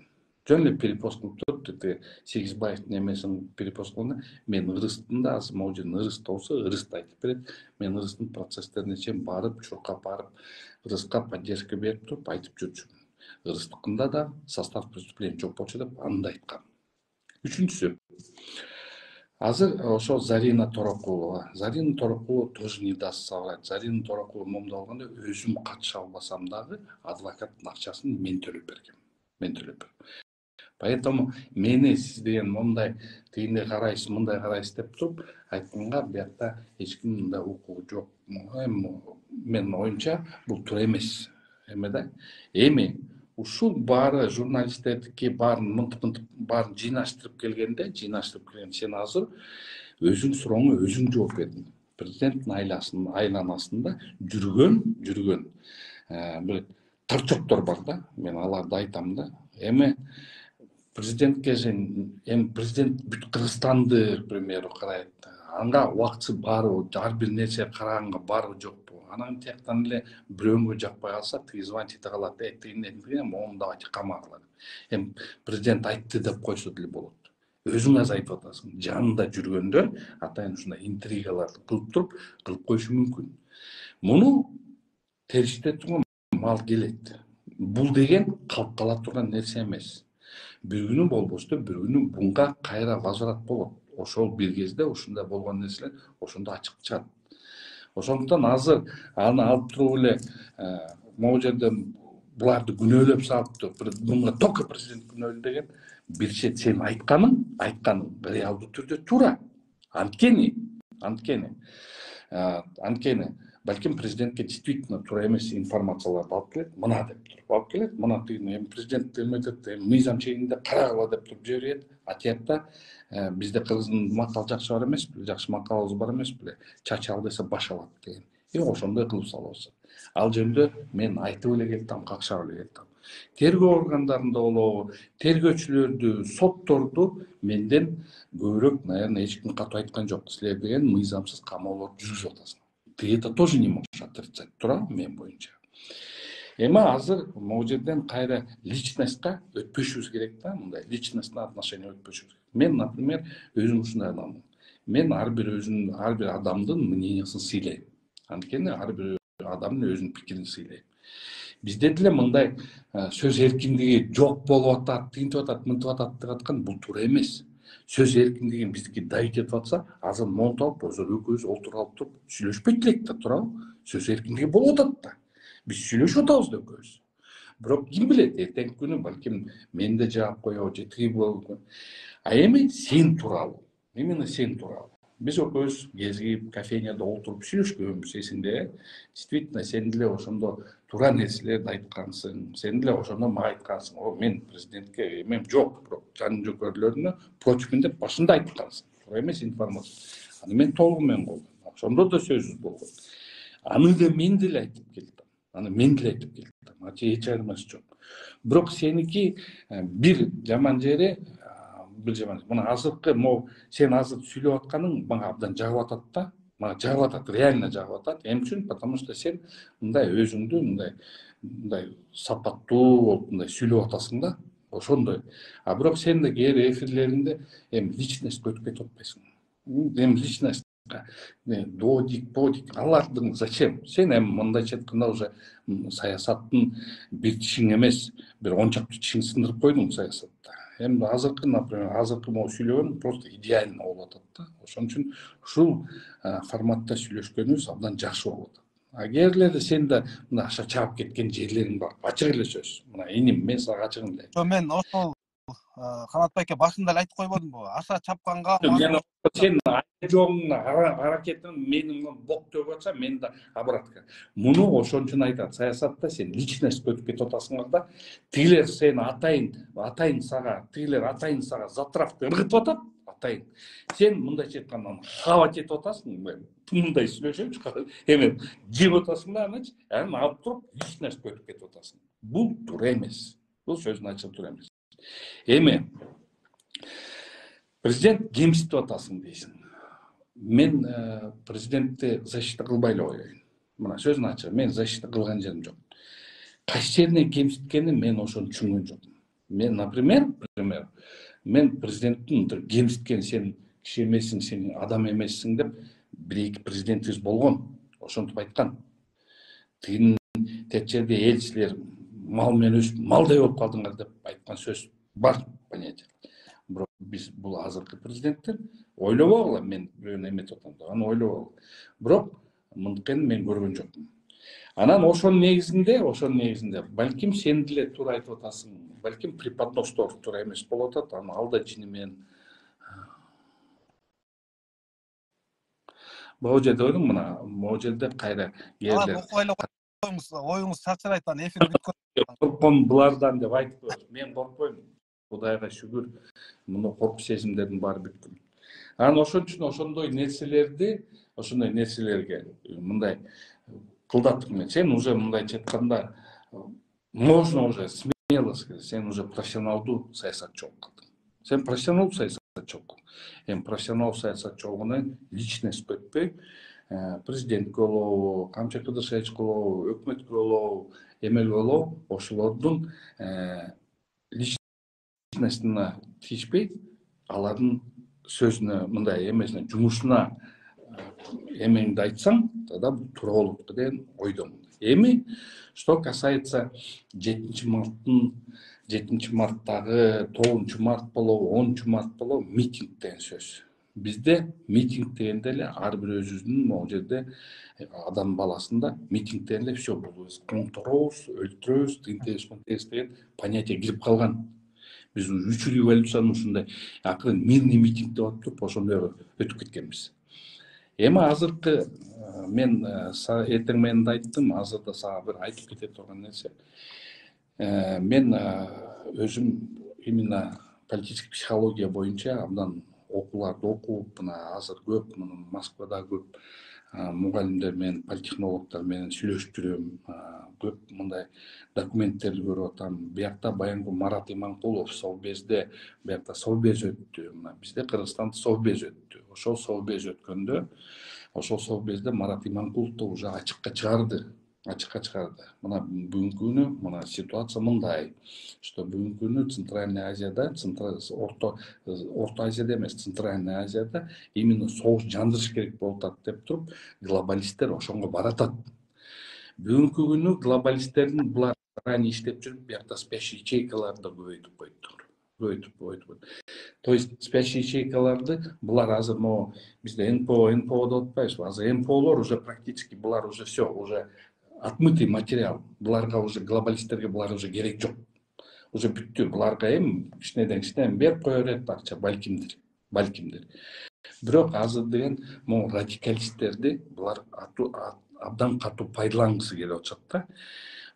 Жөн эле перепост кылып туруп, Сегизбаевдин эмесин перепост кылганда, мен ырыстын да азыр могу жерден ырыст болсо, ырыст айтып берет. Мен ырыстын процесстерине чейин барып, чуркап барып, ырыска поддержка берип туруп айтып жүрчүмүн. Ырыстыкында да состав преступления жок болчу деп аны да айткам. Үчүнчүсү, азыр ошол Зарина Торокулова тоже не даст соврать. Зарина Торокулова момду алганда өзүм катыша албасам дагы адвокаттын акчасын мен төлөп бергем. Поэтому мени сиз деген момундай тигиндей карайсыз, мындай карайсыз деп туруп айтканга биякта эч кимдин да укугу жок. Менин оюмча бул туура эмес. Эми ушул баары журналисттердики баарын мынтип баарын жыйнаштырып келгенде сен азыр өзүң сурооңо өзүң жооп бердиң. Президенттин айланасында жүргөн бир торчоктор бар да, мен аларды айтам да. Эми президентке президент бүт Кыргызстанды, к примеру, карайт. Анга убактысы барбы, ар бир нерсе караганга барбы жокпу. Анан тияктан эле бирөөнгө жакпай калса, тиги звонить эте калат, тигине мону давайте камага алат. Эми президент айтты деп койсо деле болот. Өзүң азыр айтып атасың. Жанында жүргөндөр атайын ушундай интригаларды кылып туруп кылып коюшу мүмкүн. Муну териштете турган мал келет. Бул деген калып кала турган нерсе эмес. Бир күнү болбосто бир күнү буга кайра возврат болот. Ошол бир кезде ушундай болгон нерселер ошондо ачык чыгат. Ошондуктан азыр аны алып туруп эле могу жерде буларды күнөөлөп салып туруп, буга только президент күнөөлүү деген бир чет сен айтканың реалдуу түрдө туура. Анткени балким президентке действительно туура эмес информацияларды алып келет, мына деп туруп алып келет, мына тигини эми президент эметет, мыйзам чегинде карагыла деп туруп жиберет. А тиякта бизде кыргыздын макал жакшы бар эмес беле, жакшы макалыбыз бар эмес беле, чачы ал десе баш алат деген. Ошондой кылып салабыз. Ал жөнүндө мен айтып эле келдим, какшап эле келдим. Тергөө органдарында болобу, тергөөчүлөрдү, сотторду менден көбүрөөк, наверное, эч ким катуу айткан жок. Силер деген мыйзамсыз камоолорду жүргүзүп атасыңар. Это тоже не может отрицать, туура мен боюнча. Эми азыр могу жерден кайра личностька өтпөшүбүз керек да, мындай личностный отношение өтпөшүбүз. Мен, например, өзүм ушундай адаммын. Мен ар бир адамдын мнениясын сыйлайм. Анткени ар бир адамдын өзүнүн пикирин сыйлайм. Бизде деле мындай сөз эркиндиги жок болуп атат, тинтип атат, мынтип атат деп аткан бул туура эмес. Сөз эркиндигин биздики давить этип атса, азыр монт алып, экөөбүз олтуруп алып туруп сүйлөшпөйт элек да, туурабы? Сөз эркиндиги болуп атат да. Биз сүйлөшүп атабыз да экөөбүз. Бирок ким билет, эртеңки күнү балким мен да жаап коебу, же тиги болобу. А эми сен тууралуу, именно сен тууралуу. Биз экөөбүз кезип кофейняда олтуруп сүйлөшкөнбүз, эсиңде. Действительно, сен деле ошондо туура нерселерди айткансың, сен деле ошондо мага айткансың. Мен президентке эмем жок, бирок жанын жөкөрлөрүнө противмин деп башында айткансың. Туура эмес информация. Аны мен толугу менен колдойм. Ошондо да сөзүбүз болгон. Аны да мен деле айтып келдим. Эч айырмасы жок. Бирок сеники бир жаман жери, мына азыркы сен азыр сүйлөп атканың мага абдан жагып атат да. Мага жагып атат, реально жагып атат. Эмне үчүн? Потому что сен мындай өзүңдү мындай сапаттуу болуп мындай сүйлөп атасың да. Ошондой. А бирок сен да кээ бир эфирлеринде личностьке өтүп кетип атпайсың. Личностька додик, алардын зачем? Сен мындайча айтканда уже саясаттын бир тишиң эмес, бир 10 чакты тишиң сындырып койдуң саясатта. Эми азыркы, например, могу сүйлөгөн просто идеально болуп атат да. Ошон үчүн ушул форматта сүйлөшкөнүбүз абдан жакшы болуп атат. А кээрлерде сен да мына аша чаап кеткен жерлериң бар. Ачык эле сөз. Мына иним, мен сага ачыгын эле айтам. Мен ошол Канат байке башында эле айтып койбодумбу? Аша чапканга сен жоңуңна аракетиң менин бок төгүп атса, мен да обратка. Муну ошон үчүн айтат. Саясатта сен личностьке өтүп кетип атасыңар да. Тигилер сени атайын сага затравка ыргытып атат. Атайын. Сен мындайча айтканда хавать этип атасың. Мындай сүйлөшөчү. Эми жеп атасың да, анан алып туруп личностьке өтүп кетип атасың. Бул туура эмес. Бул сөздүн ачыгы туура эмес. Эми президент кемситип атасың дейсиң. Мен президентти защита кылбай эле коеюн. Мына сөздүн ачыгы, мен защита кылган жерим жок. Кайсы жеринен кемситкенин мен ошону түшүнгөн жокмун. Мен, например, мен президенттин кемситкен сен киши эмессиң, сен адам эмессиң деп бир-эки президентибиз болгон. Ошентип айткан. Тигин тет жерде элчилер мал менен өсүп, малдай болуп калдыңар деп айткан сөз бар, понятие. Бирок биз бул азыркы президенттер ойлобогула, мен бирөөнү эметип атам да, аны ойлобогула. Бирок мынткени мен көргөн жокмун. Анан ошонун негизинде балким сен деле туура айтып атасың, балким преподностор туура эмес болуп атат, аны ал да жини менен. Могу жерде ойдум, мына могу жерде кайра кээрлер оюңуз чачырайт, анан эфир бүткөн. Корком булардан деп айтып коебуз. Мен коркпойм. Кудайга шүгүр, муну коркуп сезимдердин баары бүткөн. Анан ошон үчүн ошондой нерселерге мындай кылдаттык мен. Сен уже мындайча айтканда можно уже смело сказать, сен уже профессионалдуу саясатчы болуп калдың. Сен профессионалдуу саясатчы болуп калдың. Эми профессионал саясатчы болгондон личность өтпөй, президентке болобу, камчы кыдыршевич болобу, өкмөткө болобу, эмелге болобу, ошолордун личностуна тийишпей, алардын сөзүнө, мындай эмесине, жумушуна эмеңди айтсаң, тогда туура болот деген ойдомун. Эми, что касается 7 марттагы 9 март болобу, 10 март болобу митинг деген сөз. Бизде митинг дегенде эле ар бир өзүбүздүн могу жерде адам баласында митинг дегенде эле все бул конторобуз, өлтүрөбүз, тынтебиз деген понятие кирип калган. Биз үчүн революциянын ушундай акырын мирный митинг деп атып, ошондой өтүп кеткенбиз. Эми азыркы мен эртең менен да айттым, азырда сага бир айтып кете турган нерсе. Мен өзүм именно политический психология боюнча абдан окууларды окуп, мына азыр көп Москвада көп мугалимдер менен, политтехнологдор менен сүйлөшүп жүрөм. Көп мындай документтерди көрүп атам. Биякта баягы Марат Иманкулов Совбезде, биякта Совбез өттү. Бизде Кыргызстанда Совбез өттү. Ошол Совбез өткөндө, ошол Совбезде Марат Иманкуловду уже ачыкка чыгарды. Мына бүгүнкү күнү мына ситуация мындай, что бүгүнкү күнү Центральный Азияда, Орто Азияда эмес, Центральный Азияда именно согуш жандырыш керек болуп атат деп туруп, глобалисттер ошонго баратат. Бүгүнкү күнү глобалисттердин булар ранее иштеп жүрүп, биякта спящий ячейкаларды көбөйтүп койду. То есть спящий ячейкаларды булар азыр могу бизде НПО деп атпайбызбы? Азыр НПОлор уже практически булар уже все, уже отмытый материал. Буларга уже глобалисттерге булар уже керек жок. Уже бүттү. Буларга эми кичинеден берип кое берет акча, балкимдир. Бирок азыр деген могу радикалисттерди булар абдан катуу пайдалангысы келип атышат да.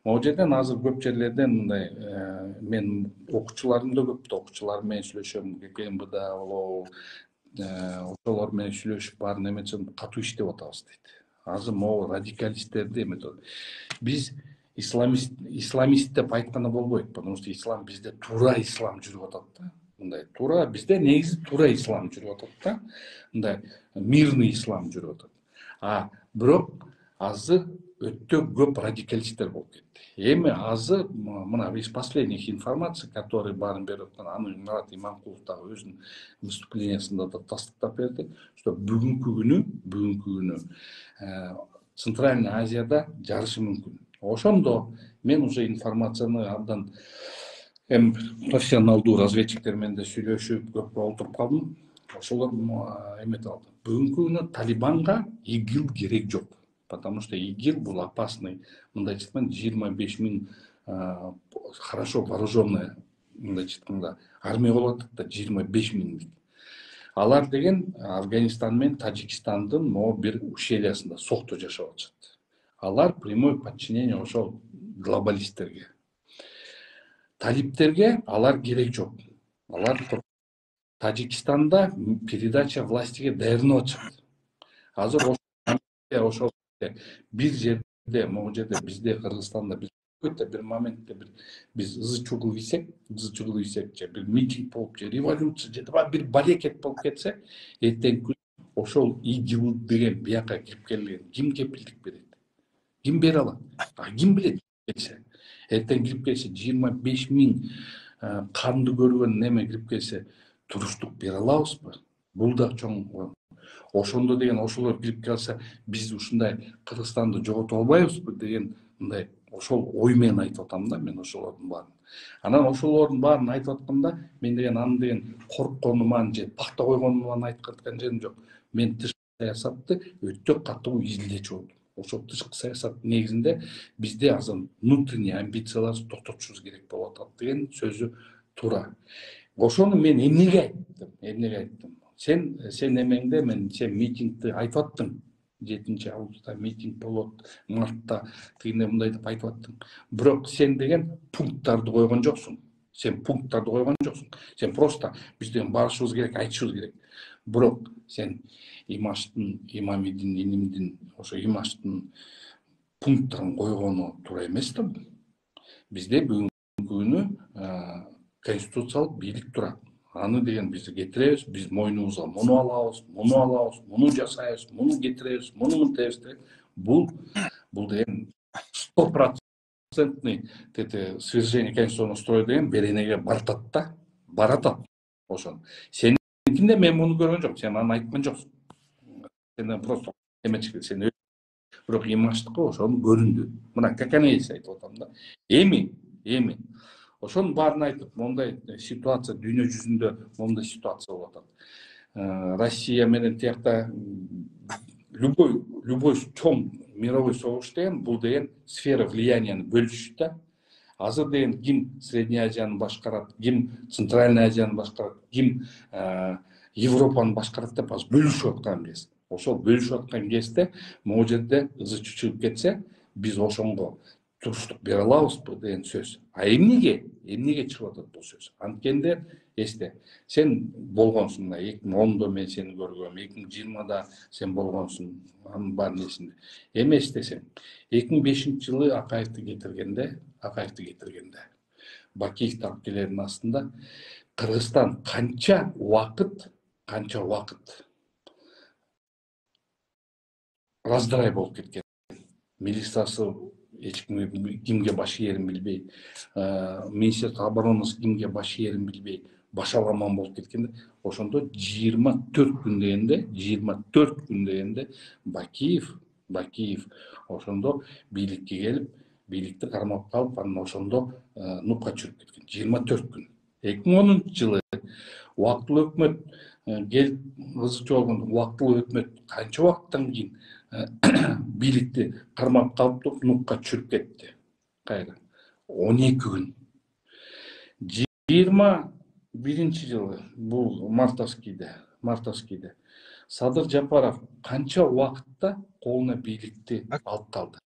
Могу жерден азыр көп жерлерден мындай мен окуучуларым да көп, окуучулар менен сүйлөшөм, КМБда болобу, ошолор менен сүйлөшүп баарын эметсем катуу иштеп атабыз дейт. Азыр могу радикалисттерди эметип, биз исламист деп айтканда болбойт, потому что ислам бизде туура ислам жүрүп атат да. Мындай туура бизде негизи туура ислам жүрүп атат да. Мындай мирный ислам жүрүп атат. Бирок азыр өтө көп радикалисттер болуп кетти. Эми азыр мына из последних информаций, которые баарын берип аткан, аны Марат Иманкулов дагы өзүнүн выступлениясында да тастыктап берди, что бүгүнкү күнү Центральный Азияда жарышы мүмкүн. Ошондо мен уже информацияны абдан профессионалдуу разведчиктер менен да сүйлөшүп, көп олтуруп калдым. Ошолор эметип алды. Бүгүнкү күнү Талибанга ИГИЛ керек жок. Потому что ИГИЛ бул опасный, мындай айтканда 25 000 хорошо вооруженная, мындай айтканда армия болуп атат да, 25 000. Алар деген Афганистан менен Тажикстандын могу бир ущельясында сокто жашап атышат. Алар прямой подчинение ошол глобалисттерге. Талиптерге алар керек жок. Алар Тажикстанда передача властиге даярданып атышат. Азыр ошол бир жерде, могу жерде бизде Кыргызстанда бир моментте биз ызы чугул ийсек, же бир митинг болуп, же революция, же бир барекет болуп кетсе, эртең күн ошол ИГИЛ деген бияка кирип келген ким кепилдик берет? Ким бере алат? Ким билет? Эртең кирип келсе 25 000 канды көргөн неме кирип келсе, туруштук бере алабызбы? Бул да чоң. Ошондо деген ошолор кирип келсе, биз ушундай Кыргызстанды жогото албайбызбы деген мындай ошол ой менен айтып атам да мен ошолордун баарын. Анан ошолордун баарын айтып атканда мен деген аны деген коркконуман же пакта койгонуман айтып аткан жерим жок. Мен тышкы саясатты өтө катуу изилдечү болдум. Ошол тышкы саясат негизинде бизде азыр внутренний амбицияларды токтотушубуз керек болуп атат деген сөзү туура. Ошону мен эмнеге айттым? Сен эмеңде сен митингди айтып аттың. 7-августта митинг болот, мартта тигине мындай деп айтып аттың. Бирок сен деген пункттарды койгон жоксуң. Сен просто биз деген барышыбыз керек, айтышыбыз керек. Бирок сен Имаштын, Имамидин, Инимдин, ошо Имаштын пункттарын койгону туура эмес да. Бизде бүгүнкү күнү конституциялык бийлик турат. Аны деген биз кетиребиз, биз мойнубузга муну алабыз, муну жасайбыз, муну кетиребиз, муну мынтебиз деп. Бул деген 100% свержение конституционного строя деген беренеге баратат да, баратат. Ошон. Сеникинде мен муну көргөн жок, сен аны айткан жоксуң. Сен просто эмечки, сен бирок имаштыкы ошону көрүндү. Мына как она есть айтып атам да. Эми ошонун баарын айтып, мондай ситуация дүйнө жүзүндө мондай ситуация болуп атат. Россия менен тиякта любой чоң мировой согуш деген бул деген сфера влияния бөлүшүш да. Азыр деген ким Средняя Азияны башкарат, ким Центральная Азияны башкарат, ким Европаны башкарат деп азыр бөлүшүп аткан кез. Ошол бөлүшүп аткан кезде могу жерде ызы чучуп кетсе, биз ошонго туруштук бере алабызбы деген сөз. Эмнеге чыгып атат бул сөз? Анткенде эсте, сен болгонсуң, 2010-до мен сени көргөм, 2020-да сен болгонсуң, анын баарын эсимде. Эми эстесең, 2005-жылы Акаевди кетиргенде, Бакиевди алып келердин астында Кыргызстан канча убакыт раздрай болуп кеткен. Милициясы кимге баш ийерин билбей, Министерство оборонасы кимге баш ийерин билбей, башаламан болуп кеткенде, ошондо 24 күн дегенде Бакиев ошондо бийликке келип, бийликти кармап калып, анан ошондо нукка чүрүп кеткен. 24 күн. 2010-жылы убактылуу өкмөт келип ызы чуу болгондо, убактылуу өкмөт канча убакыттан кийин бийликти кармап калып туруп нукка чүрүп кетти. Кайра 12 күн. 21-жылы бул мартовскийде Садыр Жапаров канча убакытта колуна бийликти алып калды?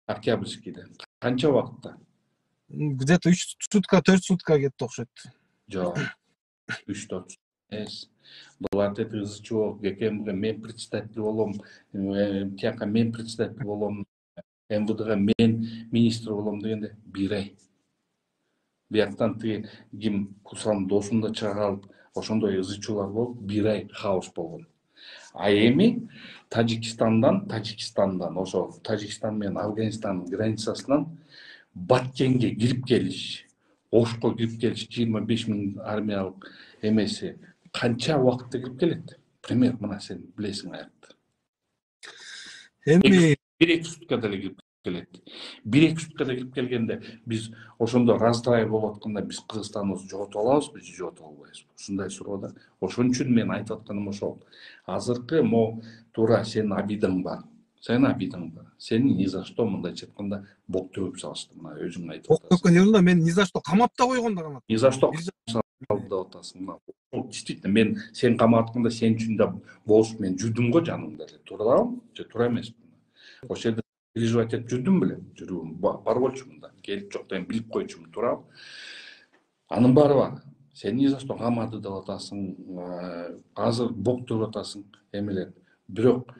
Октябрьскийде. Канча убакытта? Где-то 3 сутка, 4 сутка кетти окшойт. Жок. 3-4 эмес. Булар деп ызы чуу экенге мен председатель болом, тияка мен председатель болом, МВДга мен министр болом дегенде 1 ай. Бияктан тиги ким Кусам досун да чыга калып, ошондой ызы чуулар болуп, 1 ай хаос болгон. А эми Тажикстандан ошо Тажикстан менен Афганистандын границасынан Баткенге кирип келиш, Ошко кирип келиш 25 000 армиялык эмеси канча убакытта кирип келет? Пример, мына сен билесиң аякты. Эми 1-2 суткада эле кирип келет. 1-2 суткада кирип келгенде биз ошондо раздрай болуп атканда биз Кыргызстаныбызды жоготуп алабызбы же жоготуп албайбызбы? Ушундай суроо да. Ошон үчүн мен айтып атканым ошол. Азыркы туура сенин абидаң бар. Сени ни за что мындайча айтканда бок төгүп салышты. Мына өзүң айтып атасың. бок төгкөн эле мен ни за что камап да койгон да камап. Ни за что салды деп атасың. Действительно, мен сен камап атканда сен үчүн да болуш мен жүрдүм го жаныңда эле. Туурабы? Же туура эмеспи? Ошол жерде переживать этип жүрдүм беле? Жүрүм бар болчумун да. Келип жок деген билип койчумун, туурабы? Анын баары бар. Сен ни за что камады деп атасың, азыр бок төгүп атасың, эмелер. Бирок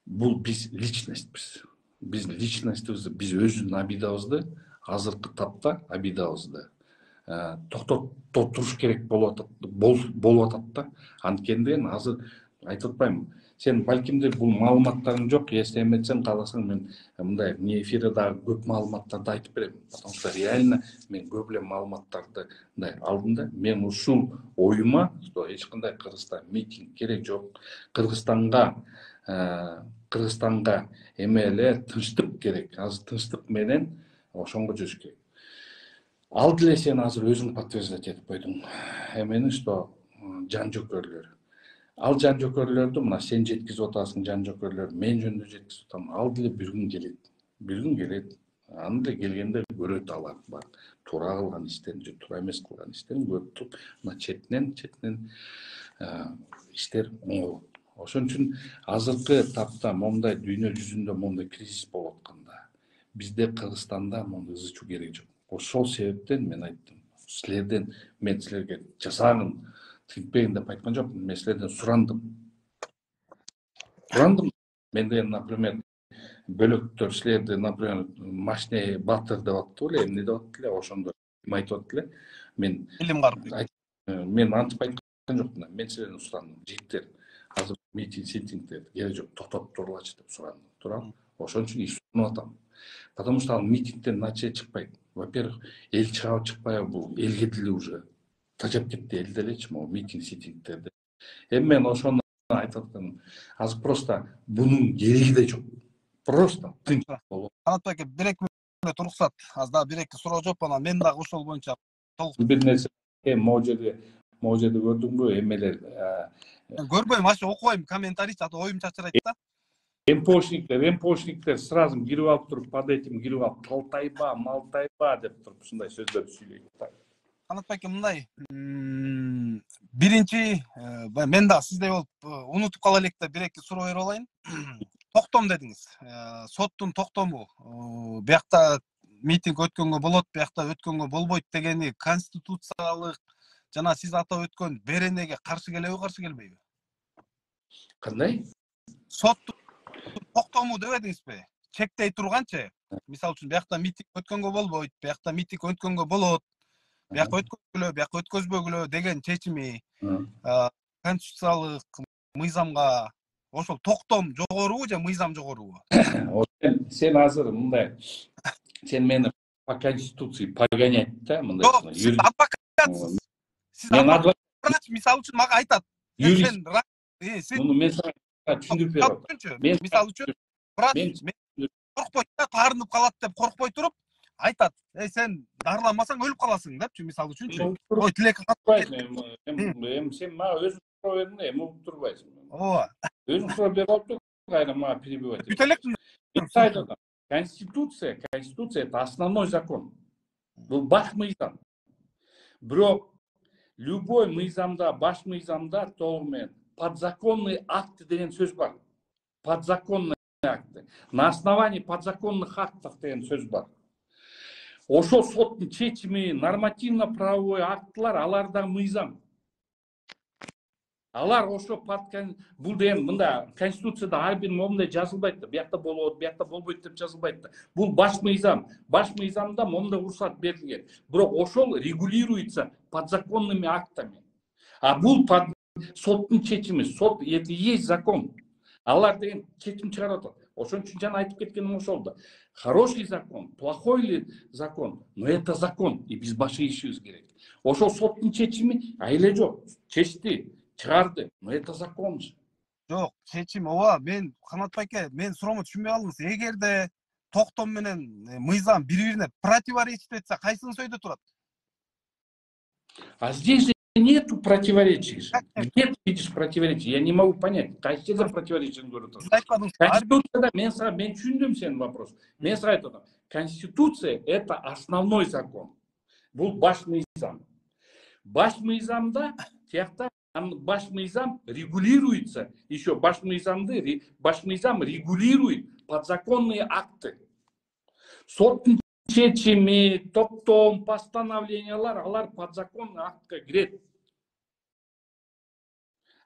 бул биз личностьпиз. Биз личностьбизди, биз өзүнүн абидабызды, азыркы тапта абидабызды токтотуп туруш керек болуп атат да. Анткенде азыр айтып атпаймынбы? Сен балкимдир бул маалыматтарың жок, если эметсең кааласаң мен мындай эфирде дагы көп маалыматтарды айтып берем. Потому что реально мен көп эле маалыматтарды мындай алдым да. Мен ушул оюма, что эч кандай Кыргызстан митинг керек жок. Кыргызстанга эме эле тынчтык керек. Азыр тынчтык менен ошонго жүрүш керек. Ал деле сен азыр өзүң подтверждать этип койдуң. Эмени что жан жөкөрлөр. Ал жан жөкөрлөрдү мына сен жеткизип атасың, жан жөкөрлөр, мен жөнүндө жеткизип атам. Ал деле бир күн келет. Аны да келгенде көрөт алар бар. Туура кылган иштерин же туура эмес кылган иштерин көрүп туруп, мына четинен иштер оңолот. Ошон үчүн азыркы тапта мондай дүйнө жүзүндө мондай кризис болуп атканда бизде Кыргызстанда мондай ызы чуу керек жок. Ошол себептен мен айттым. Силерден мен силерге жасагын тинтпегин деп айткан жокмун. Мен силерден сурандым. Мен деген, например, бөлөктөр силерди, например, машине батыр деп аттып эле, эмне деп аттып эле, ошондо ким айтып аттып эле. Мен Билим карып. мен антип айткан жокмун. Мен силерден сурандым. Жигиттер, азыр митинг-ситингдерди кереги жок, токтотуп тургулачы деп сурандым. Турам. Ошон үчүн ишонуп атам. Потому что ал митингден наче чыкпайт. Во-первых, эл чыгабы чыкпайбы, бул элге деле уже тажап кетти эл делечи, могу митинг-ситингдерди. Эми мен ошону айтып атканым. Азыр просто бунун кереги да жок. Просто тынч болуп. Канат байке, 1-2 мүнөт уруксат. Аз дагы 1-2 суроо жооп, анан мен дагы ошол боюнча толук. Бир нерсе могу жерде көрдүңбү, эмелер Көрбөйм, ачып окубайм, комментарийчи, ата оюм чачырайт да. МПОшниктер сразу кирип алып туруп, под этим кирип алып, талтайба, малтайба деп туруп ушундай сөздөрдү сүйлөйт. Канат байке, мындай, биринчи, мен дагы сиздей болуп унутуп кала элек да 1-2 суроо берип алайын. Токтом дедиңиз. Соттун токтому, биякта митинг өткөнгө болот, биякта өткөнгө болбойт дегени конституциялык жана сиз атап өткөн беренеге каршы келеби, каршы келбейби? Кандай? Соттун токтому дебедиңизби? Чектей турганчы. Мисалы үчүн биякта митинг өткөнгө болбойт, биякта митинг өткөнгө болот, бияка өткөзгүлө, бияка өткөзбөгүлө деген чечими конституциялык мыйзамга ошол токтом жогорубу же мыйзам жогорубу? Сен азыр мындай, сен мени по конституции погонять да, мындай. Жок, сиз адвокатсыз. Сиз адвокат, мисалы үчүн мага айтат. Юрист. Сен Мен сага түшүндүрүп берип атам. Мисалы үчүн врач коркпойт да, таарынып калат деп коркпой туруп айтат. Сен дарыламасаң өлүп каласың депчи, мисалы үчүнчү. Ой, тилекке катпайт. Эми сен мага өзүң суроо бердиң, эми угуп турбайсың. Ооба. Өзүң суроо берип алып кайра мага перебивать. Конституция это основной закон. Бул баш мыйзам. Бирок любой мыйзамда, баш мыйзамда толугу менен подзаконный акт деген сөз бар. Подзаконный акты. На основании подзаконных актов деген сөз бар. Ошол соттун чечими, нормативно-правовой актылар, алар да мыйзам. Алар ошо бул деген мында конституцияда ар бир момундай жазылбайт да, биякта болот, биякта болбойт деп жазылбайт да. Бул баш мыйзам. Баш мыйзамда момундай уруксат берилген. Бирок ошол регулируется подзаконными актами. А бул соттун чечими, сот это есть закон. Алар деген чечим чыгарып атат. Ошон үчүн жана айтып кеткеним ошол да. Хороший закон, плохой ли закон, но это закон, и биз баш ийишибиз керек. Ошол соттун чечими айла жок, чечти, чыгарды, но это закон же. Жок, чечим ооба. Мен Канат байке, мен суроомду түшүнбөй калдыңыз. Эгерде токтом менен мыйзам бири-бирине противоречить этсе, кайсынын өйдө турат? А здесь же нету противоречий. Где ты видишь противоречия? Я не могу понять. Кайсыда противоречия көрүп турат? Конституцияда мен түшүндүм сенин вопрос. Мен сага айтып атам. Конституция это основной закон. Бул баш мыйзам. Баш мыйзамда тиякта баш мыйзам регулируется. Еще баш мыйзам регулирует подзаконные акты. Соттун чечими, токтом, постановлениялар, алар подзаконный актка кирет.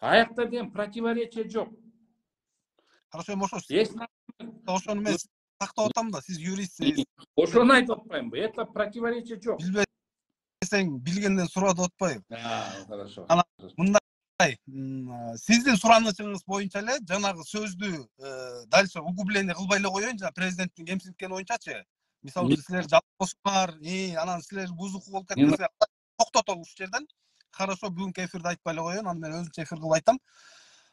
Аякта деген противоречие жок. Хорошо, ошону мен тактап атам да, сиз юристсиз. Ошону айтып атпаймынбы? Это противоречие жок. Билбесең, билгенден суроо деп атпайбы? Хорошо. Мындай, сиздин суранычыңыз боюнча эле жанагы сөздү дальше углубление кылбай эле коеюн, жана президенттин кемсинткени боюнчачы. Мисалы үчүн силер жалпосуңар, анан силер бузуку болуп кетсе, токтотолу ушул жерден. Хорошо, бүгүнкү эфирде айтпай эле коеюн, аны мен өзүнчө эфир кылып айтам.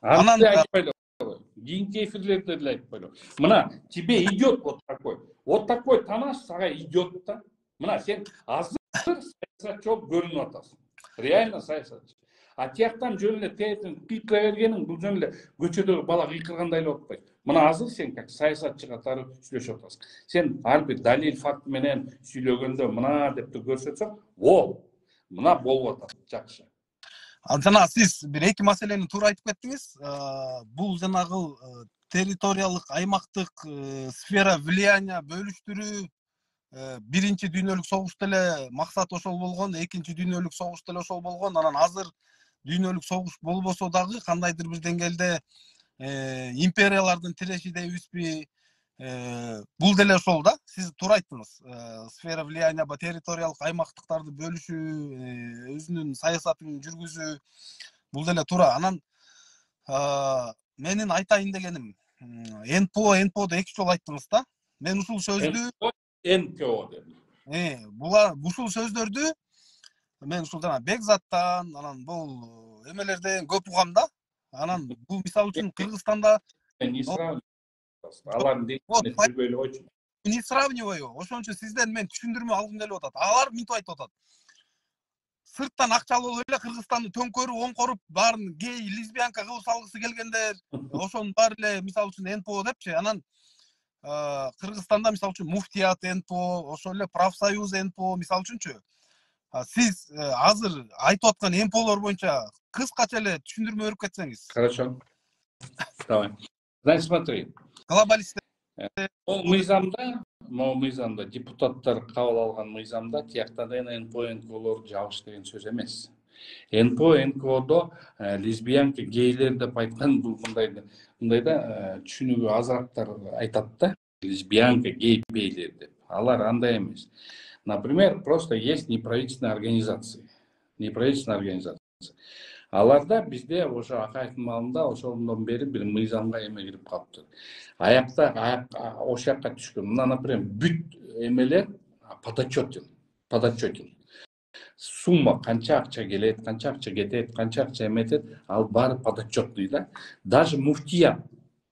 Анан айтпай эле коеюн. Кийинки эфирлерде деле айтпай эле. Мына тебе идет вот такой. Вот такой танаш сага идет да. Мына сен азыр саясатчы болуп көрүнүп атасың. Реально саясатчы. А тияктан жөн эле тээптен кыйкыра бергениң бул жөн эле көчөдөгү бала кыйкыргандай эле атпайт. Мына азыр сен как саясатчы катары сүйлөшүп атасың. Сен ар бир далил факт менен сүйлөгөндө мына деп көрсөтсөң, мына болуп атат, жакшы. Жана сиз бир эки маселени туура айтып кеттиңиз. Бул жанагы территориялык, аймактык сфера влияния бөлүштүрүү биринчи дүйнөлүк согушта эле максат ошол болгон, экинчи дүйнөлүк согушта эле ошол болгон. Анан азыр дүйнөлүк согуш болбосо дагы кандайдыр бир деңгээлде империялардын тиреши дейбизби, бул деле ошол да, сиз туура айттыңыз. Сфера влияния территориялык аймактыктарды бөлүшүү, өзүнүн саясатын жүргүзүү, бул деле туура. Анан менин айтайын дегеним, НПОду 2 жолу айттыңыз да. Мен ушул сөздү НПО деп. Ушул сөздөрдү мен ушул жана Бекзаттан, анан бул эмелерден көп угам да. Анан бул мисалы үчүн Кыргызстанда Алардын жүрбөйлү койчу. Не сравниваю. Ошон үчүн сизден мен түшүндүрмө алгым келип атат. Алар мынтип айтып атат. Сырттан акчалуу болуп эле Кыргызстанды төңкөрүп, оңкоруп, баарын гей, лесбиянка кылып салгысы келгендер, ошонун баары эле мисалы үчүн НПО депчи. Анан Кыргызстанда мисалы үчүн муфтият НПО, ошол эле профсоюз НПО мисалы үчүнчү. Сиз азыр айтып аткан НПОлор боюнча кыскача эле түшүндүрмө берип кетсеңиз. Хорошо. Давай. Значит, смотри. Глобалисттер. Могу мыйзамда депутаттар кабыл алган мыйзамда тияктан НПО-нколорду жабыш деген сөз эмес. НПО-нкодо лесбиянка, гейлер деп айткан бул мындай да түшүнүгү азыраактар айтат да. Лесбиянка, гей, бейлер деп. Алар андай эмес. Например, просто есть неправительственные организации. Аларда бизде ошо Акаевдин маалында ошондон бери бир мыйзамга эме кирип калыптыр. Аякта ошол жакка түшкөн. Мына, например, бүт эмелер подотчетен. Сумма канча акча келет, канча акча кетет, канча акча эметет, ал баары подотчетный да. Даже муфтият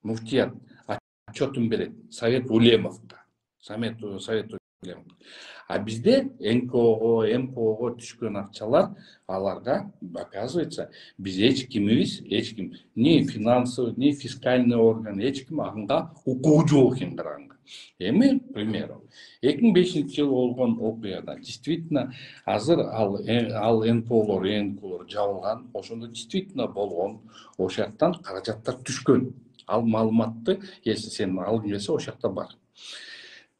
отчетун берет Совет Улемовго. А бизде НКОго, МПОго түшкөн акчалар аларга, оказывается, биз эч ким ни финансовый, ни фискальный орган, эч ким анга укугу жок экен караганга. Эми, к примеру, 2005-жылы болгон окуяда действительно азыр ал НКОлор жабылган, ошондо действительно болгон, ошол жактан каражаттар түшкөн. Ал маалыматты, если сен алгың келсе, ошол жакта бар.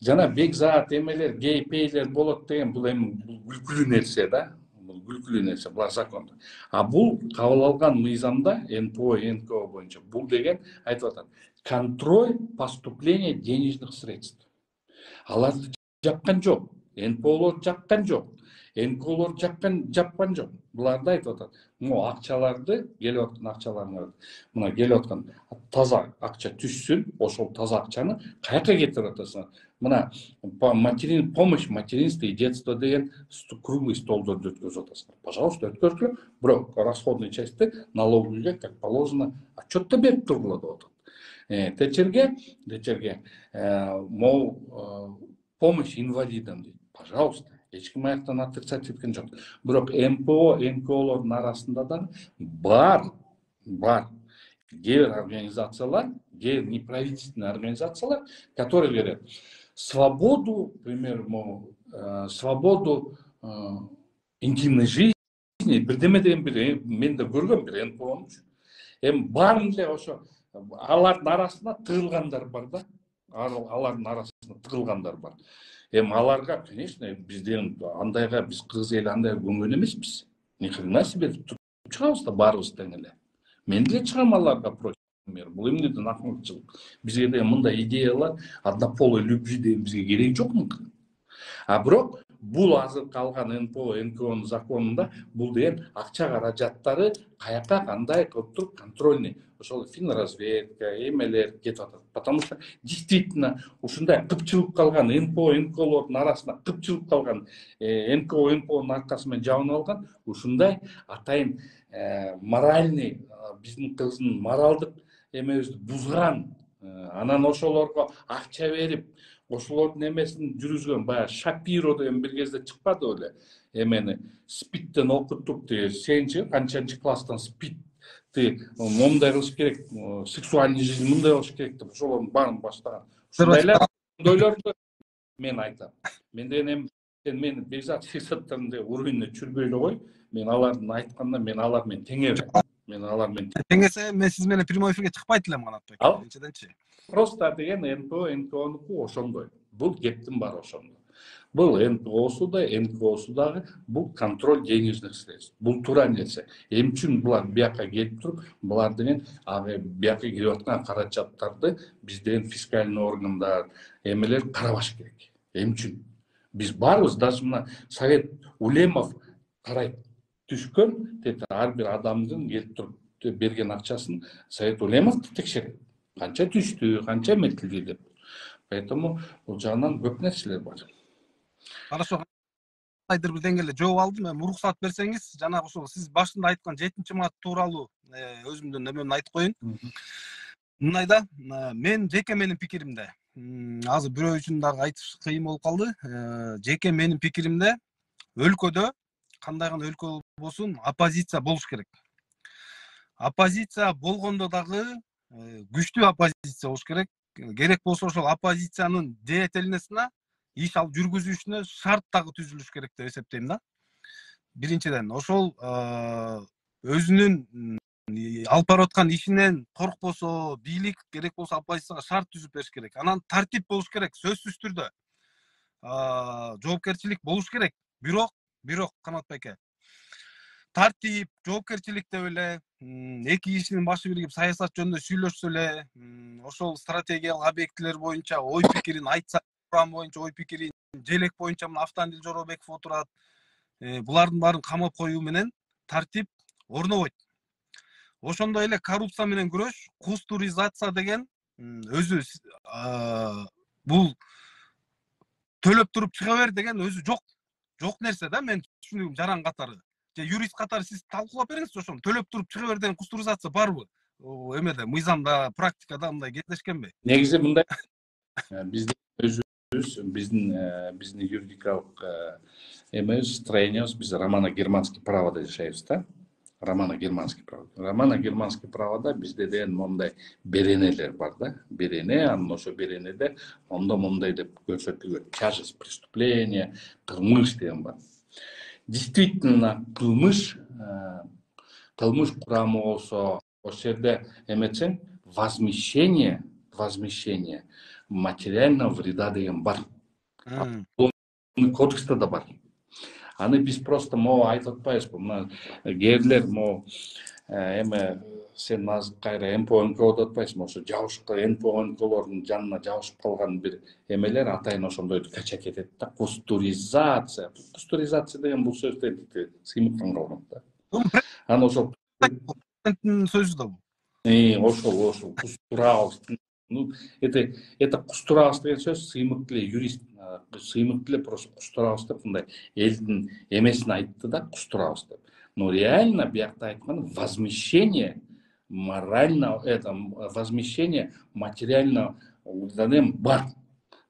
Жана Бекзат, эмелер, гей, пейлер болот деген бул эми күлкүлүү нерсе да. Бул күлкүлүү нерсе, булар закондо. А бул кабыл алган мыйзамда НПО, НКО боюнча бул деген айтып атат. Контроль поступления денежных средств. Аларды жапкан жок. НПОлор жапкан жок. НКОлор жапкан жок. Буларды айтып атат. Могу акчаларды, келип аткан акчаларны, мына келип аткан таза акча түшсүн, ошол таза акчаны каяка кетирип атасың? Мына помощь материнство и детство деген круглый столдорду өткөзүп атасыңар. Пожалуйста, өткөргүлө, бирок расходный частьты налоговыйга как положено отчетто берип тургула деп атат. Течерге помощь инвалидам дейт. Пожалуйста, эч ким аяктан отрицать эткен жок. Бирок МПО, НКОлордун арасында да бар гей организациялар, гей неправительственные организациялар, которые говорят, свободу, к примеру, свободу интимной жизни, бирдеме деген бир мен да көргөм бир НПОнучу. Эми баарын эле ошо алардын арасында тыгылгандар бар да. Алардын арасында тыгылгандар бар. Эми аларга, конечно, бизден андайга биз кыргыз эли андай көңгөн эмеспиз. Ни хрена себе чыгабыз да баарыбыз тең эле. Мен деле чыгам аларга против. Бул эмнеден акмакчылык. Бизге деген мындай идеялар, однополой любви деген бизге керек жок мүмкүн. А бирок бул азыр калган НПО, НКОнун законунда бул деген акча каражаттары каяка кандай кылып туруп контрольный, ошол финразведка, эмелер кетип атат. Потому что действительно ушундай кыпчылып калган НПО, НКОлордун арасында кыпчылып калган НКО, НПОнун аркасы менен жабынып алган ушундай атайын моральный, биздин кыргыздын моралдык эмебизди бузган, анан ошолорго акча берип, ошолордун эмесин жүргүзгөн, баягы Шапиро деген бир кезде чыкпады эле эмени спидтен окуттук деген, сенчи канчанчы класстан спидти момундай кылыш керек, сексуальный жизнь мындай болуш керек деп ошолордун баарын баштаган. Ошондойлорду мен айтам. Мен деген сен мени Бекзаттын уровеньине түшүрбөй эле кой. Мен алардын айтканына мен алар менен тең эмес. Мен алар менен тең эсе мен сиз менен прямой эфирге чыкпайт элем Канатбек. Биринчиденчи. Просто деген НПО, НКОнуку ошондой. Бул кептин баары ошондой. Бұл НКОсу дагы бұл контроль денежных средств. Бұл тура нерсе. Эмчүн булар бияка келип туруп, булар деген бияка кирип аткан каражаттарды биз деген фискальный органдар, эмелер карабаш керек. Эмчүн биз барбыз, даже мына Совет Улемов карайт. Түшкөн ар бир адамдын келип туруп берген акчасын Совет Улемовду текшерет. Канча түштү, канча эметилди деп. Поэтому бул жагынан көп нерселер бар. Хорошо. Кайдыр бир деңгээлде жооп алдым. Эми уруксат берсеңиз, жанагы ошол сиз башында айткан 7-мart тууралуу өзүмдүн немемди айтып коеюн. Мындайда, мен жеке менин пикиримде, азыр бирөө үчүн дагы айтыш кыйын болуп калды. Жеке менин пикиримде өлкөдө кандай гана өлкө болсун, оппозиция болуш керек. Оппозиция болгондо дагы күчтүү оппозиция болуш керек. Керек болсо ошол оппозициянын деятельностуна иш алып жүргүзүшүнө шарт дагы түзүлүш керек деп эсептейм да. Биринчиден, ошол өзүнүн алып барып аткан ишинен коркпосо, бийлик керек болсо оппозицияга шарт түзүп бериш керек. Анан тартип болуш керек, сөзсүз түрдө. Жоопкерчилик болуш керек. Бирок Канат байке, тартип, жоопкерчилик деп эле эки кишинин башы биригип саясат жөнүндө сүйлөшсө эле, ошол стратегиялык объектилер боюнча ой пикирин айтса, курам боюнча ой пикирин, желек боюнча мына Автандил Жоробеков отурат. Булардын баарын камап коюу менен тартип орнобойт. Ошондой эле коррупция менен күрөш, кустуризация деген өзү бул төлөп туруп чыга бер деген өзү жок нерсе да, мен түшүнүгүм жаран катары. Же юрист катары сиз талкуулап бериңиз ошону. Төлөп туруп чыга бер деген кустуризация барбы? Эмеде, мыйзамда, практикада мындай кездешкенби? Негизи мындай, биздин юридикалык строениябыз, биз романо-германский правода жашайбыз да. Романо-германский правода бизде деген мондай беренелер бар да. Берене, анан ошо беренеде мондай деп көрсөтүлгөн. Тяжесть преступления, кылмыш деген бар. Действительно, кылмыш курамы болсо, ошол жерде эметсең, возмещение материального вреда деген бар. Кодексте да бар. Аны биз просто айтып атпайбызбы, мына кээрлер сен азыр кайра НПО деп атпайсыңбы, ошо жабышкы НПО-нколордун жанына жабышып калган бир эмелер атайын ошондойду кача кетет да. Кустуризация деген бул сөздөн сыймыктан калган да. Анан ошол сөзү да бул. Ошол кустурабыз. Это кустурабыз деген сөз сыймык эле юрист, сыймык эле просто кустурабыз деп мындай элдин эмесин айтты да, кустурабыз деп. Но реально биякта айткан возмещение материального бар.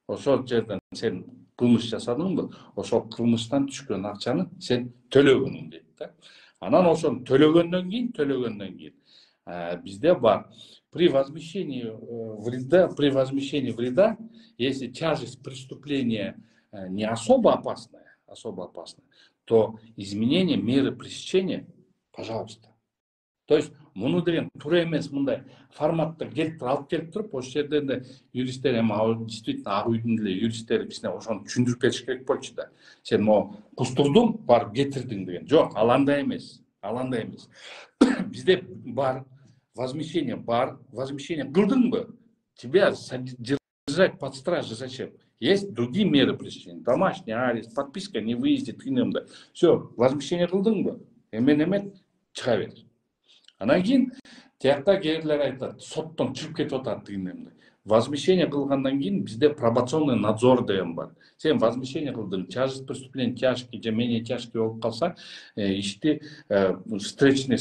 Ошол жерден сен кылмыш жасадыңбы, ошол кылмыштан түшкөн акчаны сен төлөгөнүң дейт да. Анан ошону төлөгөндөн кийин бизде бар. При возмещении вреда, если тяжесть преступления не особо опасная, то изменение меры пресечения, пожалуйста. То есть, муну деген туура эмес мындай форматта алып келип туруп, ошол жерде юристтер действительно ак үйдүн эле юристтери бизне ошону түшүндүрүп бериш керек болчу да. Сен кустурдуң, барып кетирдиң деген. Жок, ал андай эмес. Бизде бар возмещение кылдыңбы? Тебя держать под стражей зачем? Есть другие меры пресечения. Домашний арест, подписка не выездит, все, возмещение кылдыңбы? Эмет чыга бер. Анан кийин тиякта кээрлер айтат, соттон чыгып кетип атат дегендей. Возмещение кылгандан кийин бизде пробационный надзор деген бар. Сен возмещение кылдың, тяжесть преступления тяжкий же менее тяжкий болуп калса, ишти встречный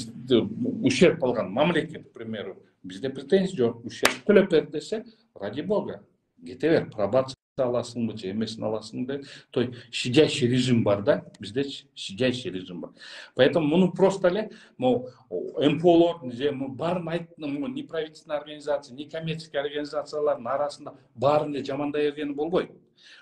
ущерб алган мамлекет, к примеру, бизде претензия жок, ущерб төлөп бер десе, ради бога, кете бер, пробация аласыңбы же эмесин аласыңбы, то есть щадящий режим бар да, бизде щадящий режим бар. Поэтому муну просто эле МПОлордун же баарын айттым, неправительственный организация, некоммерческий организациялардын арасында баарын эле жамандай бергени болбойт.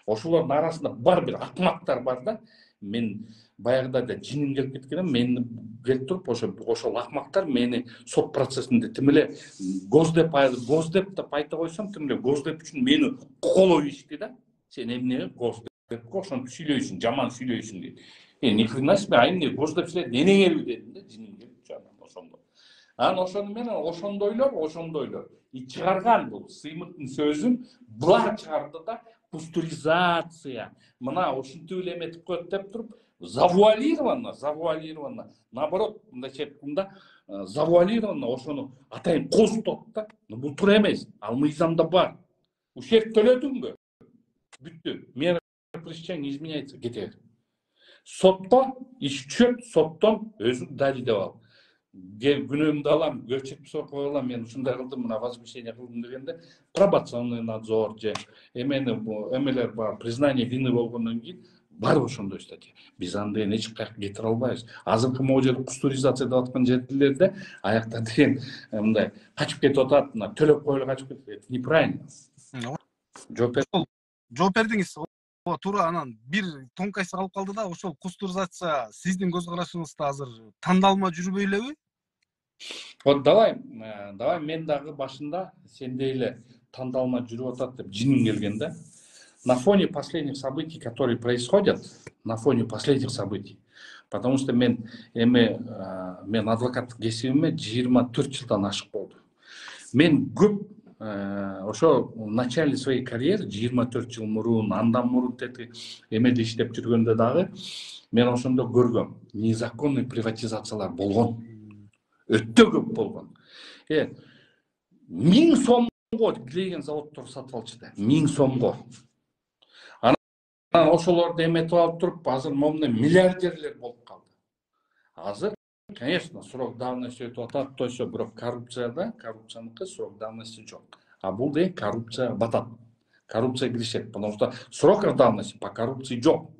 Ошолордун арасында бар бир акмактар бар да. Мен баягыда да жиним келип кеткен, мен келип туруп ошол акмактар мени сот процессинде тим эле госдеп деп айта койсом, тим эле госдеп үчүн мени колоп ийишти да. Сен эмне госдеп деп го, ошентип сүйлөйсүң, жаман сүйлөйсүң дейт. Ни хрена себе, ай эмне боздоп сүйлөйт, энең келби дедим да, жиним келип жанагы ошондо. Анан ошону менен ошондойлор и чыгарган бул Сыймыктын сөзүн булар чыгарды да, пастуризация мына ушинтип эле эметип коет деп туруп, завуалированно, наоборот, мындайча айтканда, завуалированно ошону атайын козутот да. Бул туура эмес, ал мыйзамда бар. Ущерб төлөдүңбү? Бүттү. Мера пресечения изменяется, кете бер. Сотто иш түшөт, соттон өзүң далилдеп ал. Күнөөмдү алам, кечирип сокко алам, мен ушундай кылдым, мына возмещение кылдым дегенде, пробационный надзор же эмелер бар, признание вины болгондон кийин бар ошондой статья. Биз аны деген эч каяка кетире албайбыз. Азыркы могу жерде пастуризация деп аткан жерлерде аякта деген мындай качып кетип атат, мына төлөп коюлуп качып кетип. Это неправильно. Жооп бердиңиз. Туура, анан бир тонкайсы калып калды да, ошол пастуризация сиздин көз карашыңызда азыр тандалма жүрбөй элеби? Вот давай мен дагы башында сендей эле тандалма жүрүп атат деп жиним келген да. На фоне последних событий, которые происходят, потому что мен адвокаттык кесибиме 24 жылдан ашык болду. Мен көп ошо в начале своей карьеры 24 жыл мурун, андан мурун эмеде иштеп жүргөндө дагы мен ошондо көргөм. Незаконный приватизациялар болгон. Өтө көп болгон. 1000 сомго килеген заводдор сатып алчу да. 1000 сомго. Анан ошолорду эметип алып туруп, азыр момундай миллиардерлер болуп калды. Азыр, конечно, срок давности өтүп атат, то есть бирок коррупцияныкы срок давности жок. А бул деген коррупция батат. Коррупция киришет, потому что сроков давности по коррупции жок.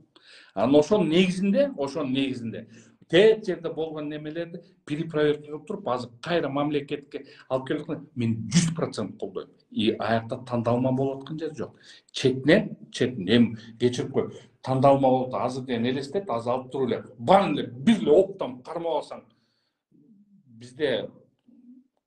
Анан ошонун негизинде тет жерде болгон немелерди перепроверка кылып туруп, азыр кайра мамлекетке алып келип, мен 100% колдойм. И аякта тандалма болуп аткан жер жок. Четинен кечирип кой. Тандалма болуп, азыр деген элестет, азыр алып туруп эле, баң эле бир эле октон кармап алсаң, бизде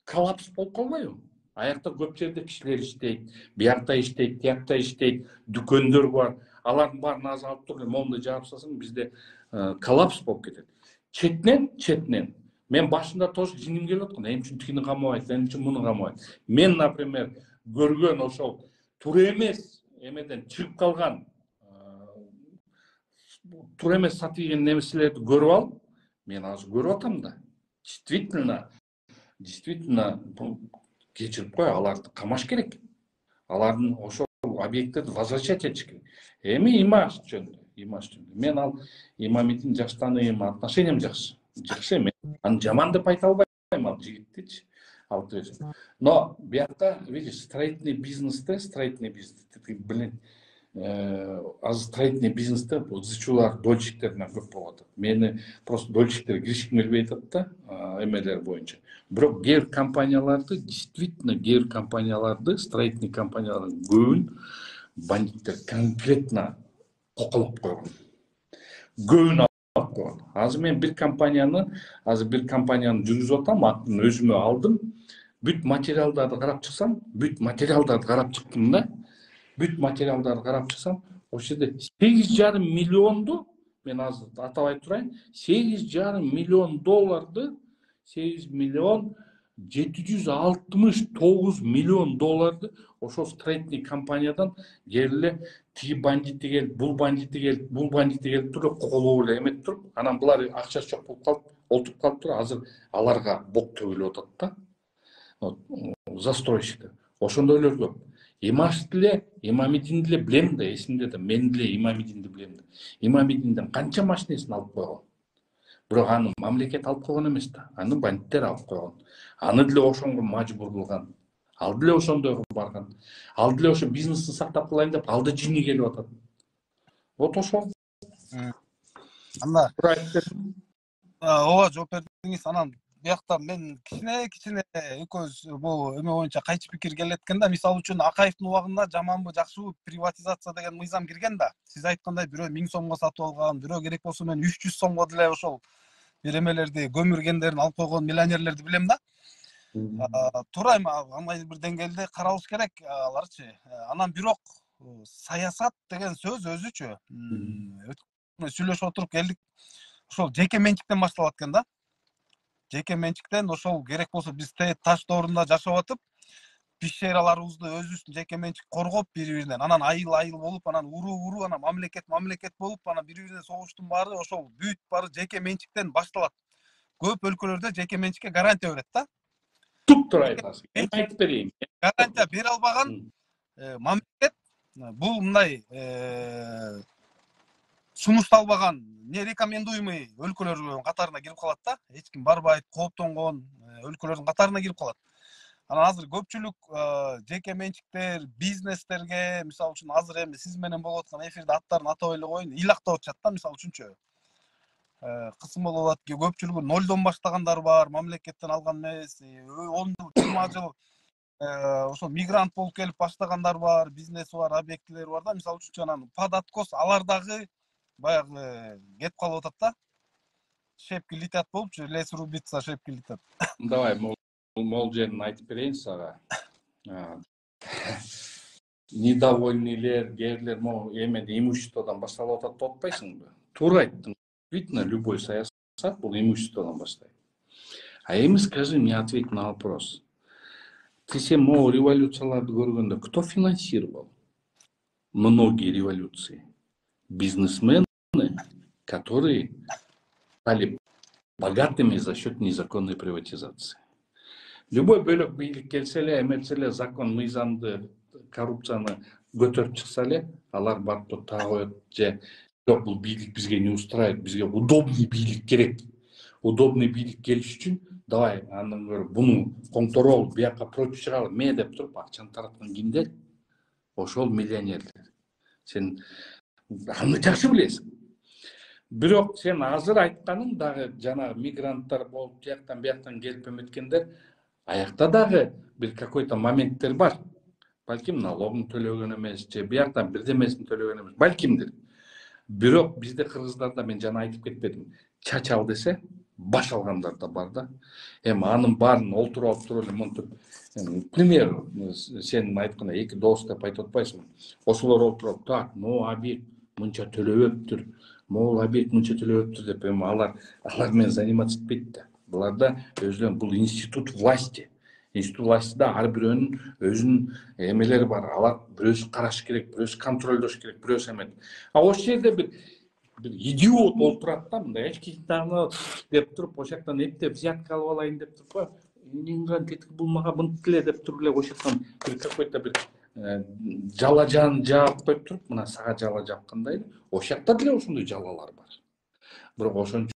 коллапс болуп калбайбы? Аякта көп жерде кишилер иштейт, биякта иштейт, тиякта иштейт, дүкөндөр бар. Алардын баарын азыр алып туруп эле момундай жаап салсаң, бизде коллапс болуп кетет. Четинен. Мен башында тоже жиним келип аткан, эмне үчүн тигини камабайт, эмне үчүн муну камабайт. Мен, например, көргөн ошол туура эмес эмеден чыгып калган, туура эмес сатылган нерселерди көрүп алып, мен азыр көрүп атам да. Действительно, кечирип кой, аларды камаш керек. Алардын ошол объекттерди возвращать этиш керек. Эми имаж жөнүндө. Мен ал имамидин жакшы тааныйм, отношениям жакшы. Мен аны жаман деп айта албайм, ал жигиттичи. Но биякта, видишь, строительный бизнесте, блин, азыр строительный бизнесте зычуулар, дольщиктерден көп болуп атат. Мени просто дольщиктерге киришким келбей атат да, эмелер боюнча. Бирок действительно компанияларды, строительный компаниялардын көбүн бандиттер конкретно коколоп койгон. Көбүн алып койгон. Азыр мен бир компанияны жүргүзүп атам, атын өзүмө алдым. Бүт материалдарды карап чыксам, ошол жерде 8,5 миллионду, мен азыр атабай турайын, 8,5 миллион долларды, 8 миллион 769 миллион долларды ошол строительный компаниядан келе тиги бандити келип, бул бандити келип туруп коколоо эле эметип туруп, анан булар акчасы жок болуп калып, олтуруп калып туруп, азыр аларга бок төгүлүп атат да. Застройщиктер. Ошондойлор көп. Имамидинди эле билем да, эсимде да, мен деле Имамидинди билем да. Имамидиндин канча машинесин алып койгон. Бирок аны мамлекет алып койгон эмес да, аны бандиттер алып койгон. Аны деле ошонго мажбур кылган. Ал деле ошондойго барган. Ал деле ошо бизнесин сактап калайын деп, алды жини келип атат. Вот ошол. Анда ооба жооп бердиңиз. Анан биякта мен кичине экөөбүз бул эме боюнча кайчы пикир келет экен да. Мисалы үчүн Акаевдин убагында жаманбы, жакшыбы приватизация деген мыйзам кирген да. Сиз айткандай бирөө 1000 сомго сатып алган, бирөө керек болсо мен 300 сомго деле ошол бир эмелерди, көмүргендерин алып койгон миллионерлерди билем да. Туура эми андай бир деңгээлде карабыз керек аларчы. Анан бирок саясат деген сөз өзүчө сүйлөшүп отуруп келдик, ошол жеке менчиктен башталат экен да. Жеке менчиктен ошол керек болсо биз таш доорунда жашап атып, пещераларыбызды өзүбүздүн жеке менчик коргоп бири биринен, анан айыл болуп, анан уруу, анан мамлекет болуп, анан бири бирине согуштун баары ошол бүт баары жеке менчиктен башталат. Көп өлкөлөрдө жеке менчикке гарантия берет да. Туптура айтасың. Мен айтып берейин. Гарантия бере албаган мамлекет бул мындай сунушталбаган, нерекомендуемый өлкөлөрдүн катарына кирип калат да. Эч ким барбайт, кооптонгон өлкөлөрдүн катарына кирип калат. Анан азыр көпчүлүк жеке менчиктер, бизнестерге, мисалы үчүн азыр эми сиз менен болуп аткан эфирде аттарын атабай эле коеюн, ыйлактап атышат да, мисалы үчүнчү. Кысым болуп атат, көпчүлүгү нолдон баштагандар бар, мамлекеттен алган эмес, 10 жыл, 20 жыл ошол мигрант болуп келип баштагандар бар, бизнеси бар, объектилери бар да, мисалы үчүнчү анан под откос алар дагы баягы кетип калып атат да. Шепки летят болупчу, лес рубится, шепки летят. Давай, мол жерин айтып берейин сага. Недовольныйлер, кээрлер могу эменде имуществодон башталып атат деп атпайсыңбы? Туура айттың. Видно, любой саясат бул имуществодон баштайт. А эми скажи мне ответ на вопрос. Ты сен могу революцияларды көргөндө кто финансировал многие революции? Бизнесмены, которые стали богатыми за счет незаконной приватизации. Любой бөлөк бийлик келсе эле, эметсе эле, закон мыйзамды, коррупцияны көтөрүп чыкса эле, алар барып таа коет, же жок, бул бийлик бизге не устраивает, бизге удобный бийлик керек. Удобный бийлик келиш үчүн давай андан көрө буну коңторолу, бияка против чыгалы, ме деп туруп акчаны тараткан кимдер? Ошол миллионерлер. Сен аны жакшы билесиң. Бирок сен азыр айтканың дагы жанагы мигранттар болуп, жактан бияктан келип эметкендер, аякта дагы бир какой-то моменттер бар. Балким налогун төлөгөн эмес, же бияктан бирдемесин төлөгөн эмес, балкимдир. Бирок бизде кыргыздарда мен жана айтып кетпедим. Чач ал десе, баш алгандар да бар да. Эми анын баарын олтуруп эле монтип, к примеру, сен айткандай эки дос деп айтып атпайсыңбы? Ошолор олтуруп, так, объект мынча төлөбөптүр, могул объект мынча төлөбөптүр деп эми алар менен заниматься этпейт да. Буларда өзүнүн бул институт власти. Институт властида ар бирөөнүн өзүнүн эмелери бар. Алар бирөөсү караш керек, бирөөсү контролдош керек, бирөөсү эме. А ошол жерде бир идиот олтурат да, мындай эчкичтаны деп туруп, ошол жактан эптеп взятка алып алайын деп туруп, эмне тетиги бул мага мынтип эле деп туруп эле ошол жактан бир какой-то бир жала жан жаап коюп туруп, мына сага жала жапкандай, ошол жакта деле ошондой жалалар бар. Бирок ошон үчүн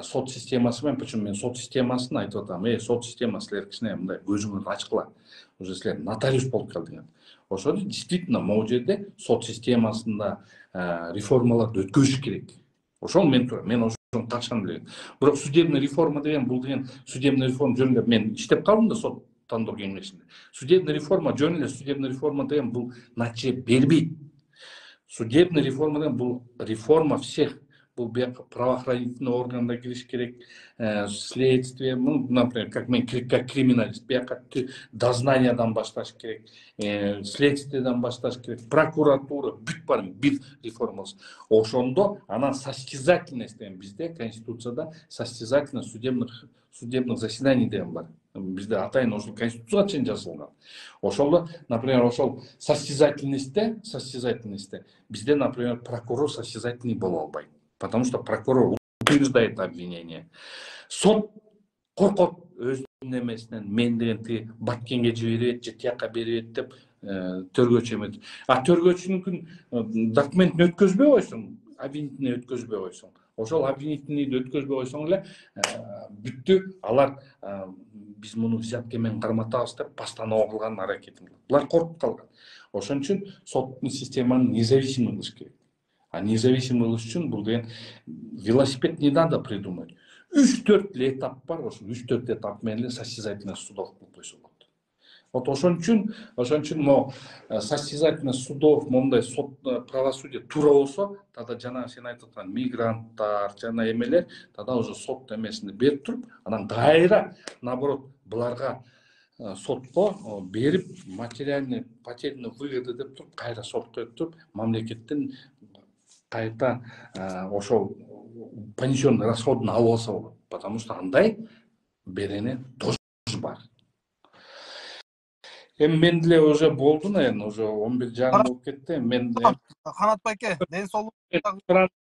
сот системасы менен, почему мен сот системасын айтып атам, сот системасы силер кичине мындай көзүңөрдү ачкыла. Уже силер нотариус болуп калдыңар. Ошол действительно могу жерде сот системасында реформаларды өткөзүш керек. Ошол мен ошону катышкан элем. Бирок судебный реформа деген, бул деген судебный реформа жөнүндө мен иштеп калдым да сот тандоо кеңешинде. Судебный реформа жөн эле, судебный реформа деген бул натыйжа бербейт. Судебный реформа деген бул реформа всех. Бул бияка правоохранительный органда кириш керек, следствие, например, как мен как криминалист, бияка дознаниядан башташ керек, следствиеден башташ керек, прокуратура, бүт бар бир реформасы. Ошондо анан состязательность деген бизде конституцияда состязательность судебных заседаний деген бар. Бизде атайын ошол конституцияга чейин жазылган. Ошолдо, например, ошол состязательностьте бизде, например, прокурор состязательный боло албайт. Потому что прокурор утверждает обвинение. Сот коркот өзүнүн эмесинен, мен деген тиги Баткенге жиберет, же тияка берет деп төргөчү эмет. А төргөчүнүн документин өткөзбөй койсоң, обвинительный өткөзбөй койсоң, ошол обвинительныйды өткөзбөй койсоң эле бүттү, алар биз муну взятка менен карматабыз деп постанова кылган аракетин кылат. Булар коркуп калган. Ошон үчүн соттун системаны независимый кылыш керек. А независимый кылыш үчүн бул деген велосипед не надо придумать. 3-4 этап бар, ошол 3-4 этап менен состязательность судов кылып койсо болот. Вот ошон үчүн могу состязательность судов, мондай сот правосудие туура болсо, тогда жана сен айтып аткан мигранттар, жана эмелер, тогда уже сот эмесин берип туруп, анан кайра наоборот буларга сотко берип материальный потерянный выгоды деп туруп кайра сотко өтүп мамлекеттен кайта ошол пенсионный расходун алып алса болот, потому что андай берене тоже бар. Эми мен деле уже болду, наверное, уже 11:30 болуп кетти. Мен Канат байке, ден соолук.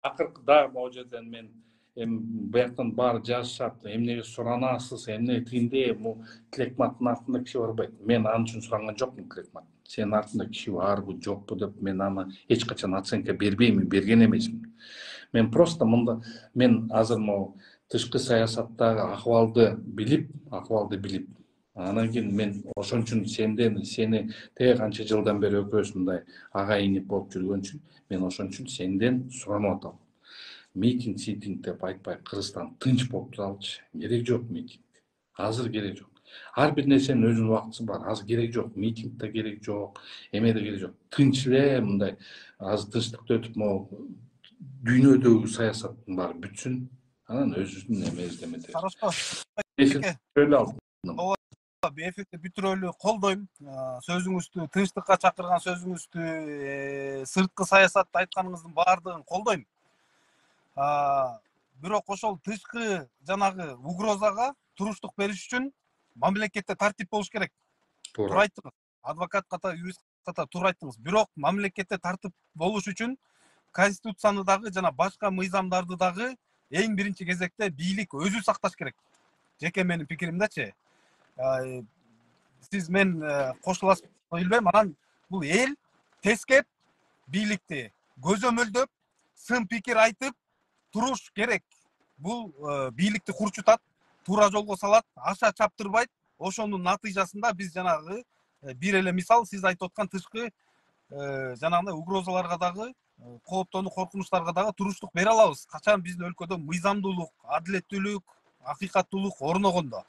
акыркы да могу жерден мен эми бияктан баары жазышат. Эмнеге суранасыз, эмне тигиндей, бул Тилекматтын артында киши барбайт. Мен ал үчүн суранган жокмун Тилекмат. Сенин артында киши барбы, жокпу деп мен аны эч качан оценка бербеймин, берген эмесмин. Мен просто мында мен азыр могу тышкы саясаттагы акыбалды билип, анан кийин мен ошон үчүн сени теге канча жылдан бери экөөбүз мындай ага инип болуп жүргөн үчүн мен ошон үчүн сенден суранып атам. Митинг деп айтпай Кыргызстан тынч болуп туралычы. Керек жок митинг. Азыр керек жок. Ар бир нерсенин өзүнүн убактысы бар. Азыр керек жок. Митинг да керек жок. Эме да керек жок. Тынч эле мындай азыр тынчтыкта өтүп могу дүйнөдөгү саясаттын баары бүтсүн. Анан өзүбүздүн эмебизди эметебиз. Хорошо. Эфирди алдым. Эфирди бүтүрөлү, колдойм. Сөзүңүздү, тынчтыкка чакырган сөзүңүздү, сырткы саясатты айтканыңыздын баардыгын колдойм. Бирок ошол тышкы жанагы угрозага туруштук бериш үчүн мамлекетте тартип болуш керек. Туура айттыңыз. Адвокат ката, юрист ката туура айттыңыз. Бирок мамлекетте тартип болуш үчүн конституцияны дагы жана башка мыйзамдарды дагы эң биринчи кезекте бийлик өзү сакташ керек. Жеке менин пикиримдечи. Сиз мен кошуласызбы билбейм. Анан бул эл тескеп бийликти көзөмөлдөп, сын пикир айтып туруш керек. Бул бийликти курчутат, туура жолго салат, аша чаптырбайт. Ошонун натыйжасында биз жанагы бир эле мисал сиз айтып аткан тышкы жанагындай угрозаларга дагы, кооптонуу, коркунучтарга дагы туруштук бере алабыз. Качан биздин өлкөдө мыйзамдуулук, адилеттүүлүк, акыйкаттуулук орногондо,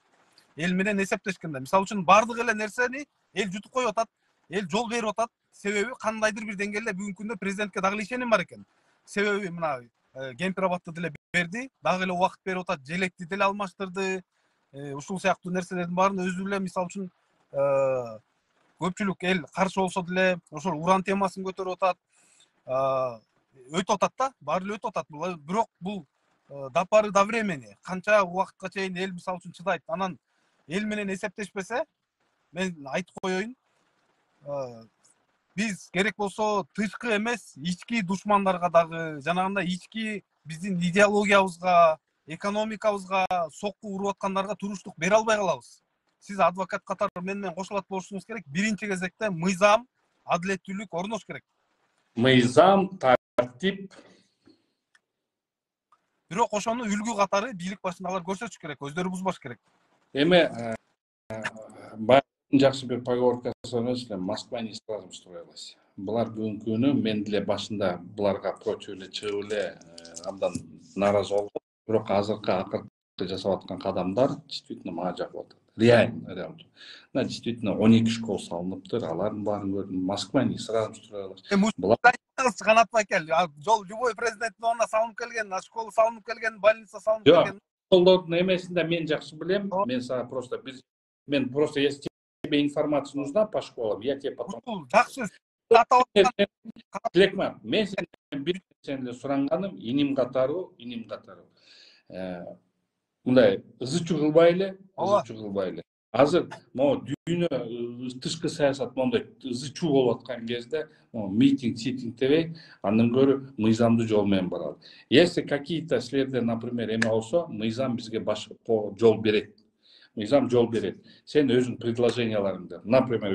эл менен эсептешкенде. Мисалы үчүн бардык эле нерсени эл жутуп коюп атат, эл жол берип атат. Себеби кандайдыр бир деңгээлде бүгүнкү күндө президентке дагы ишеним бар экен. Себеби мына Кемпир-Абадты деле берди, дагы эле убакыт берип атат, желекти деле алмаштырды. Ушул сыяктуу нерселердин баарын өзү эле мисалы үчүн көпчүлүк эл каршы болсо деле ошол уран темасын көтөрүп атат. Өтүп атат да, баары эле өтүп атат. Бирок бул до поры до времени, канча убакытка чейин эл мисалы үчүн чыдайт. Анан эл менен эсептешпесе, мен айтып коеюн, биз керек болсо тышкы эмес, ички душмандарга дагы, жанагындай ички биздин идеологиябызга, экономикабызга сокку уруп аткандарга туруштук бере албай калабыз. Сиз адвокат катары менен кошулат болушуңуз керек. Биринчи кезекте мыйзам, адилеттүүлүк орнош керек. Мыйзам, тартип. Бирок ошону үлгү катары бийлик башындагылар көрсөтүш керек, өздөрү бузбаш керек. Эми жакшы бир поговоркасы бар эле, Москва не сразу строилась. Булар бүгүнкү күнү мен деле башында буларга против эле чыгып эле абдан нааразы болдум. Бирок акыркы жасап аткан кадамдар действительно мага жагып атат. Реально. Действительно 12 школ салыныптыр, алардын баарын көрдүм. Москва не сразу строилась. Канат байке, жол любой президенттин ордуна салынып келген, школа салынып келген, больница салынып келген. Жолдордун эмесин да мен жакшы билем. Мен сага просто если тебе информация нужна по школам, я тебе потом. Жакшы. Тилекмат, мен сенден бир нерсени суранганым, иним катары. Мындай ызы-чуу кылбай эле. Азыр могу дүйнө тышкы саясат моундай ызы-чуу болуп аткан кезде, митинг дебей, андан көрө мыйзамдуу жол менен баралы. Если какие-то силерде, например, эме болсо, мыйзам бизге башка жол берет. Мыйзам жол берет. Сен өзүң предложенияларыңды, например,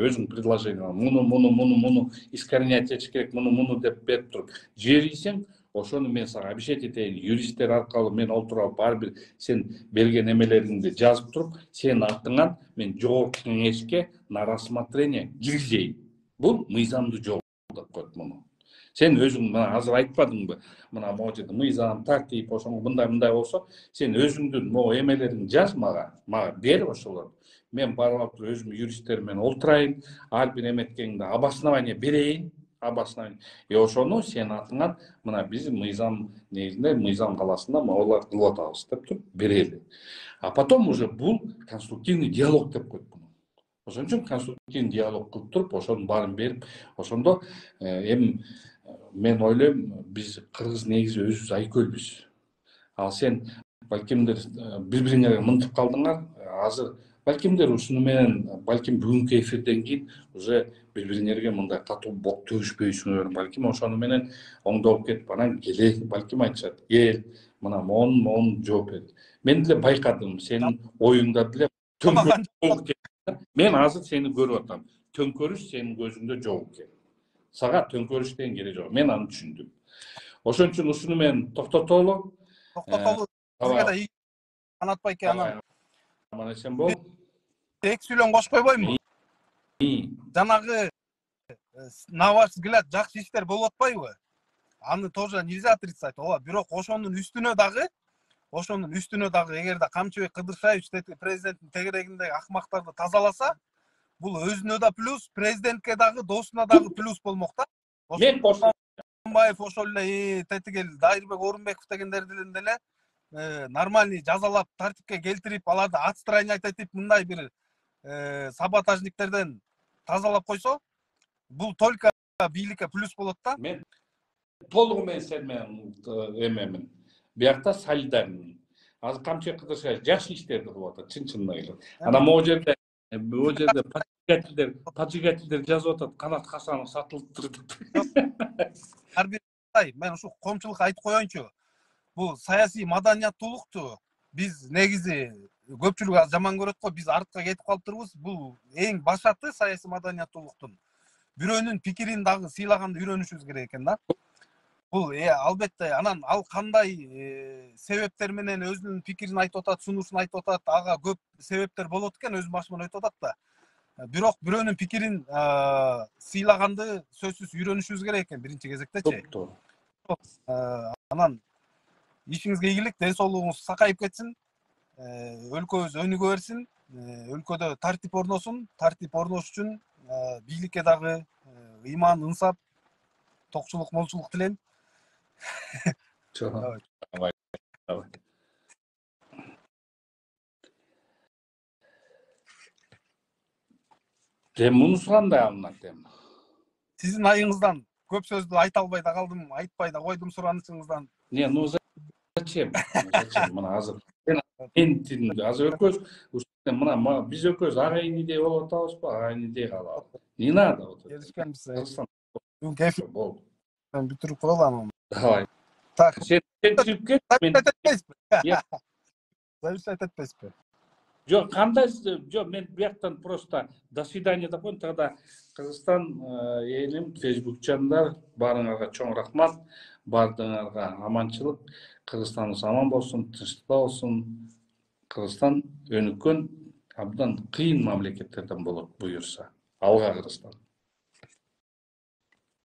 муну искоренять этиш керек, муну деп берип туруп жиберисиң, ошону мен сага обещать этейин, юристтер аркылуу мен ол тууралуу баары бир сен берген эмелериңди жазып туруп, сенин атыңан мен жогорку кеңешке на рассмотрение киргизейин. Бул мыйзамдуу жол деп коет муну. Сен өзүң мына азыр айтпадыңбы? Мына могу жерде мыйзам, тартип, ошону мындай болсо, сен өзүңдүн могу эмелериңди жаз мага бер ошолорду. Мен барып алып өзүм юристтер менен олтурайын, ар бир эметкеңди обоснование берейин. Ошону сенин атыңан мына биз мыйзам негизинде, мыйзам каласында могулар кылып атабыз деп туруп берели. А потом уже бул конструктивный диалог деп коет. Ошон үчүн конструктивдүү диалог кылып туруп, ошонун баарын берип, ошондо эми мен ойлойм, биз кыргыз негизи өзүбүз айкөлбүз. Ал сен балкимдир бири бириңерге мынтып калдыңар. Азыр балкимдир ушуну менен, балким бүгүнкү эфирден кийин уже бири бириңерге мындай катуу бок төгүшпөйсүңөр. Балким ошону менен оңдолуп кетип, анан келе балким айтышат. Эл мына моун жооп бер. Мен деле байкадым, сенин оюңда деле төңкөрүш. Мен азыр сени көрүп атам. Төңкөрүш сенин көзүңдө жок экен. Сага төңкөрүш деген керек жок. Мен аны түшүндүм. Ошон үчүн ушуну менен токтотолу. Токтотолу. Сизге да Канат байке, анан аман эсен бол. эки сүйлөн кош койбоймунбу? Жанагы на ваш взгляд жакшы иштер болуп атпайбы? Аны тоже нельзя отрицать. Ооба, бирок ошонун үстүнө дагы эгерде Камчыбек Кыдыршаевич президенттин тегерегиндеги акмактарды тазаласа, бул өзүнө да плюс, президентке дагы, досуна дагы плюс болмок да. Мен Атамбаев ошол эле тетигел Дайырбек Орунбеков дегендердин деле нормальный жазалап, тартипке келтирип, аларды отстранять этип, мындай бир саботажниктерден тазалап койсо, бул только бийликке плюс болот да. Мен толугу менен сен менен эмемин. Биякта солидармын. Азыр Камчыбек Кыдыршаевич жакшы иштерди кылып атат, чын-чынына келет. Анан могу жерде поджигательдер жазып атат, Канат Хасанов сатылыптыр деп. Ар бир мен ушу коомчулукка айтып коеюнчу. Бул саясий маданияттуулукту биз негизи көпчүлүк жаман көрөт го, биз артка кетип калыптырбыз. Бул эң башаты саясий маданияттуулуктун. Бирөөнүн пикирин дагы сыйлаганды үйрөнүшүбүз керек экен да. Бул албетте, анан ал кандай себептер менен өзүнүн пикирин айтып атат, сунушун айтып атат, ага көп себептер болот экен, өзүнүн башынан өтүп атат да. Бирок бирөөнүн пикирин сыйлаганды сөзсүз үйрөнүшүбүз керек экен биринчи кезектечи. Анан ишиңизге ийгилик, ден соолугуңуз сакайып кетсин, өлкөбүз өнүгө берсин, өлкөдө тартип орносун. Тартип орнош үчүн бийликке дагы ыйман, ынсап, токчулук, молчулук тилейм. Дем мунусу кандай алынат дем? Сиздин айыңыздан көп сөздү айта албай да калдым, айтпай да койдум суранышыңыздан. Не, ну зачем? Зачем? Мына азыр мен азыр экөөбүз мына биз экөөбүз агайынидей болуп атабызбы, агайынидей калабы. Не надо вот это. Келишкенбиз. Бүгүнкү эфир болду. Мен бүтүрүп коелу аны. Давай. Так. Сен чыгып кет, мен завершать этпейсизби? Жок, кандай жок, мен бияктан просто до свидания деп коеюн. Тогда Кыргызстан элим, фейсбукчандар, баарыңарга чоң рахмат. Баардыгыңарга аманчылык. Кыргызстаныбыз аман болсун, тынчтыкта болсун. Кыргызстан өнүккөн, абдан кыйын мамлекеттерден болот буюрса. Алга Кыргызстан.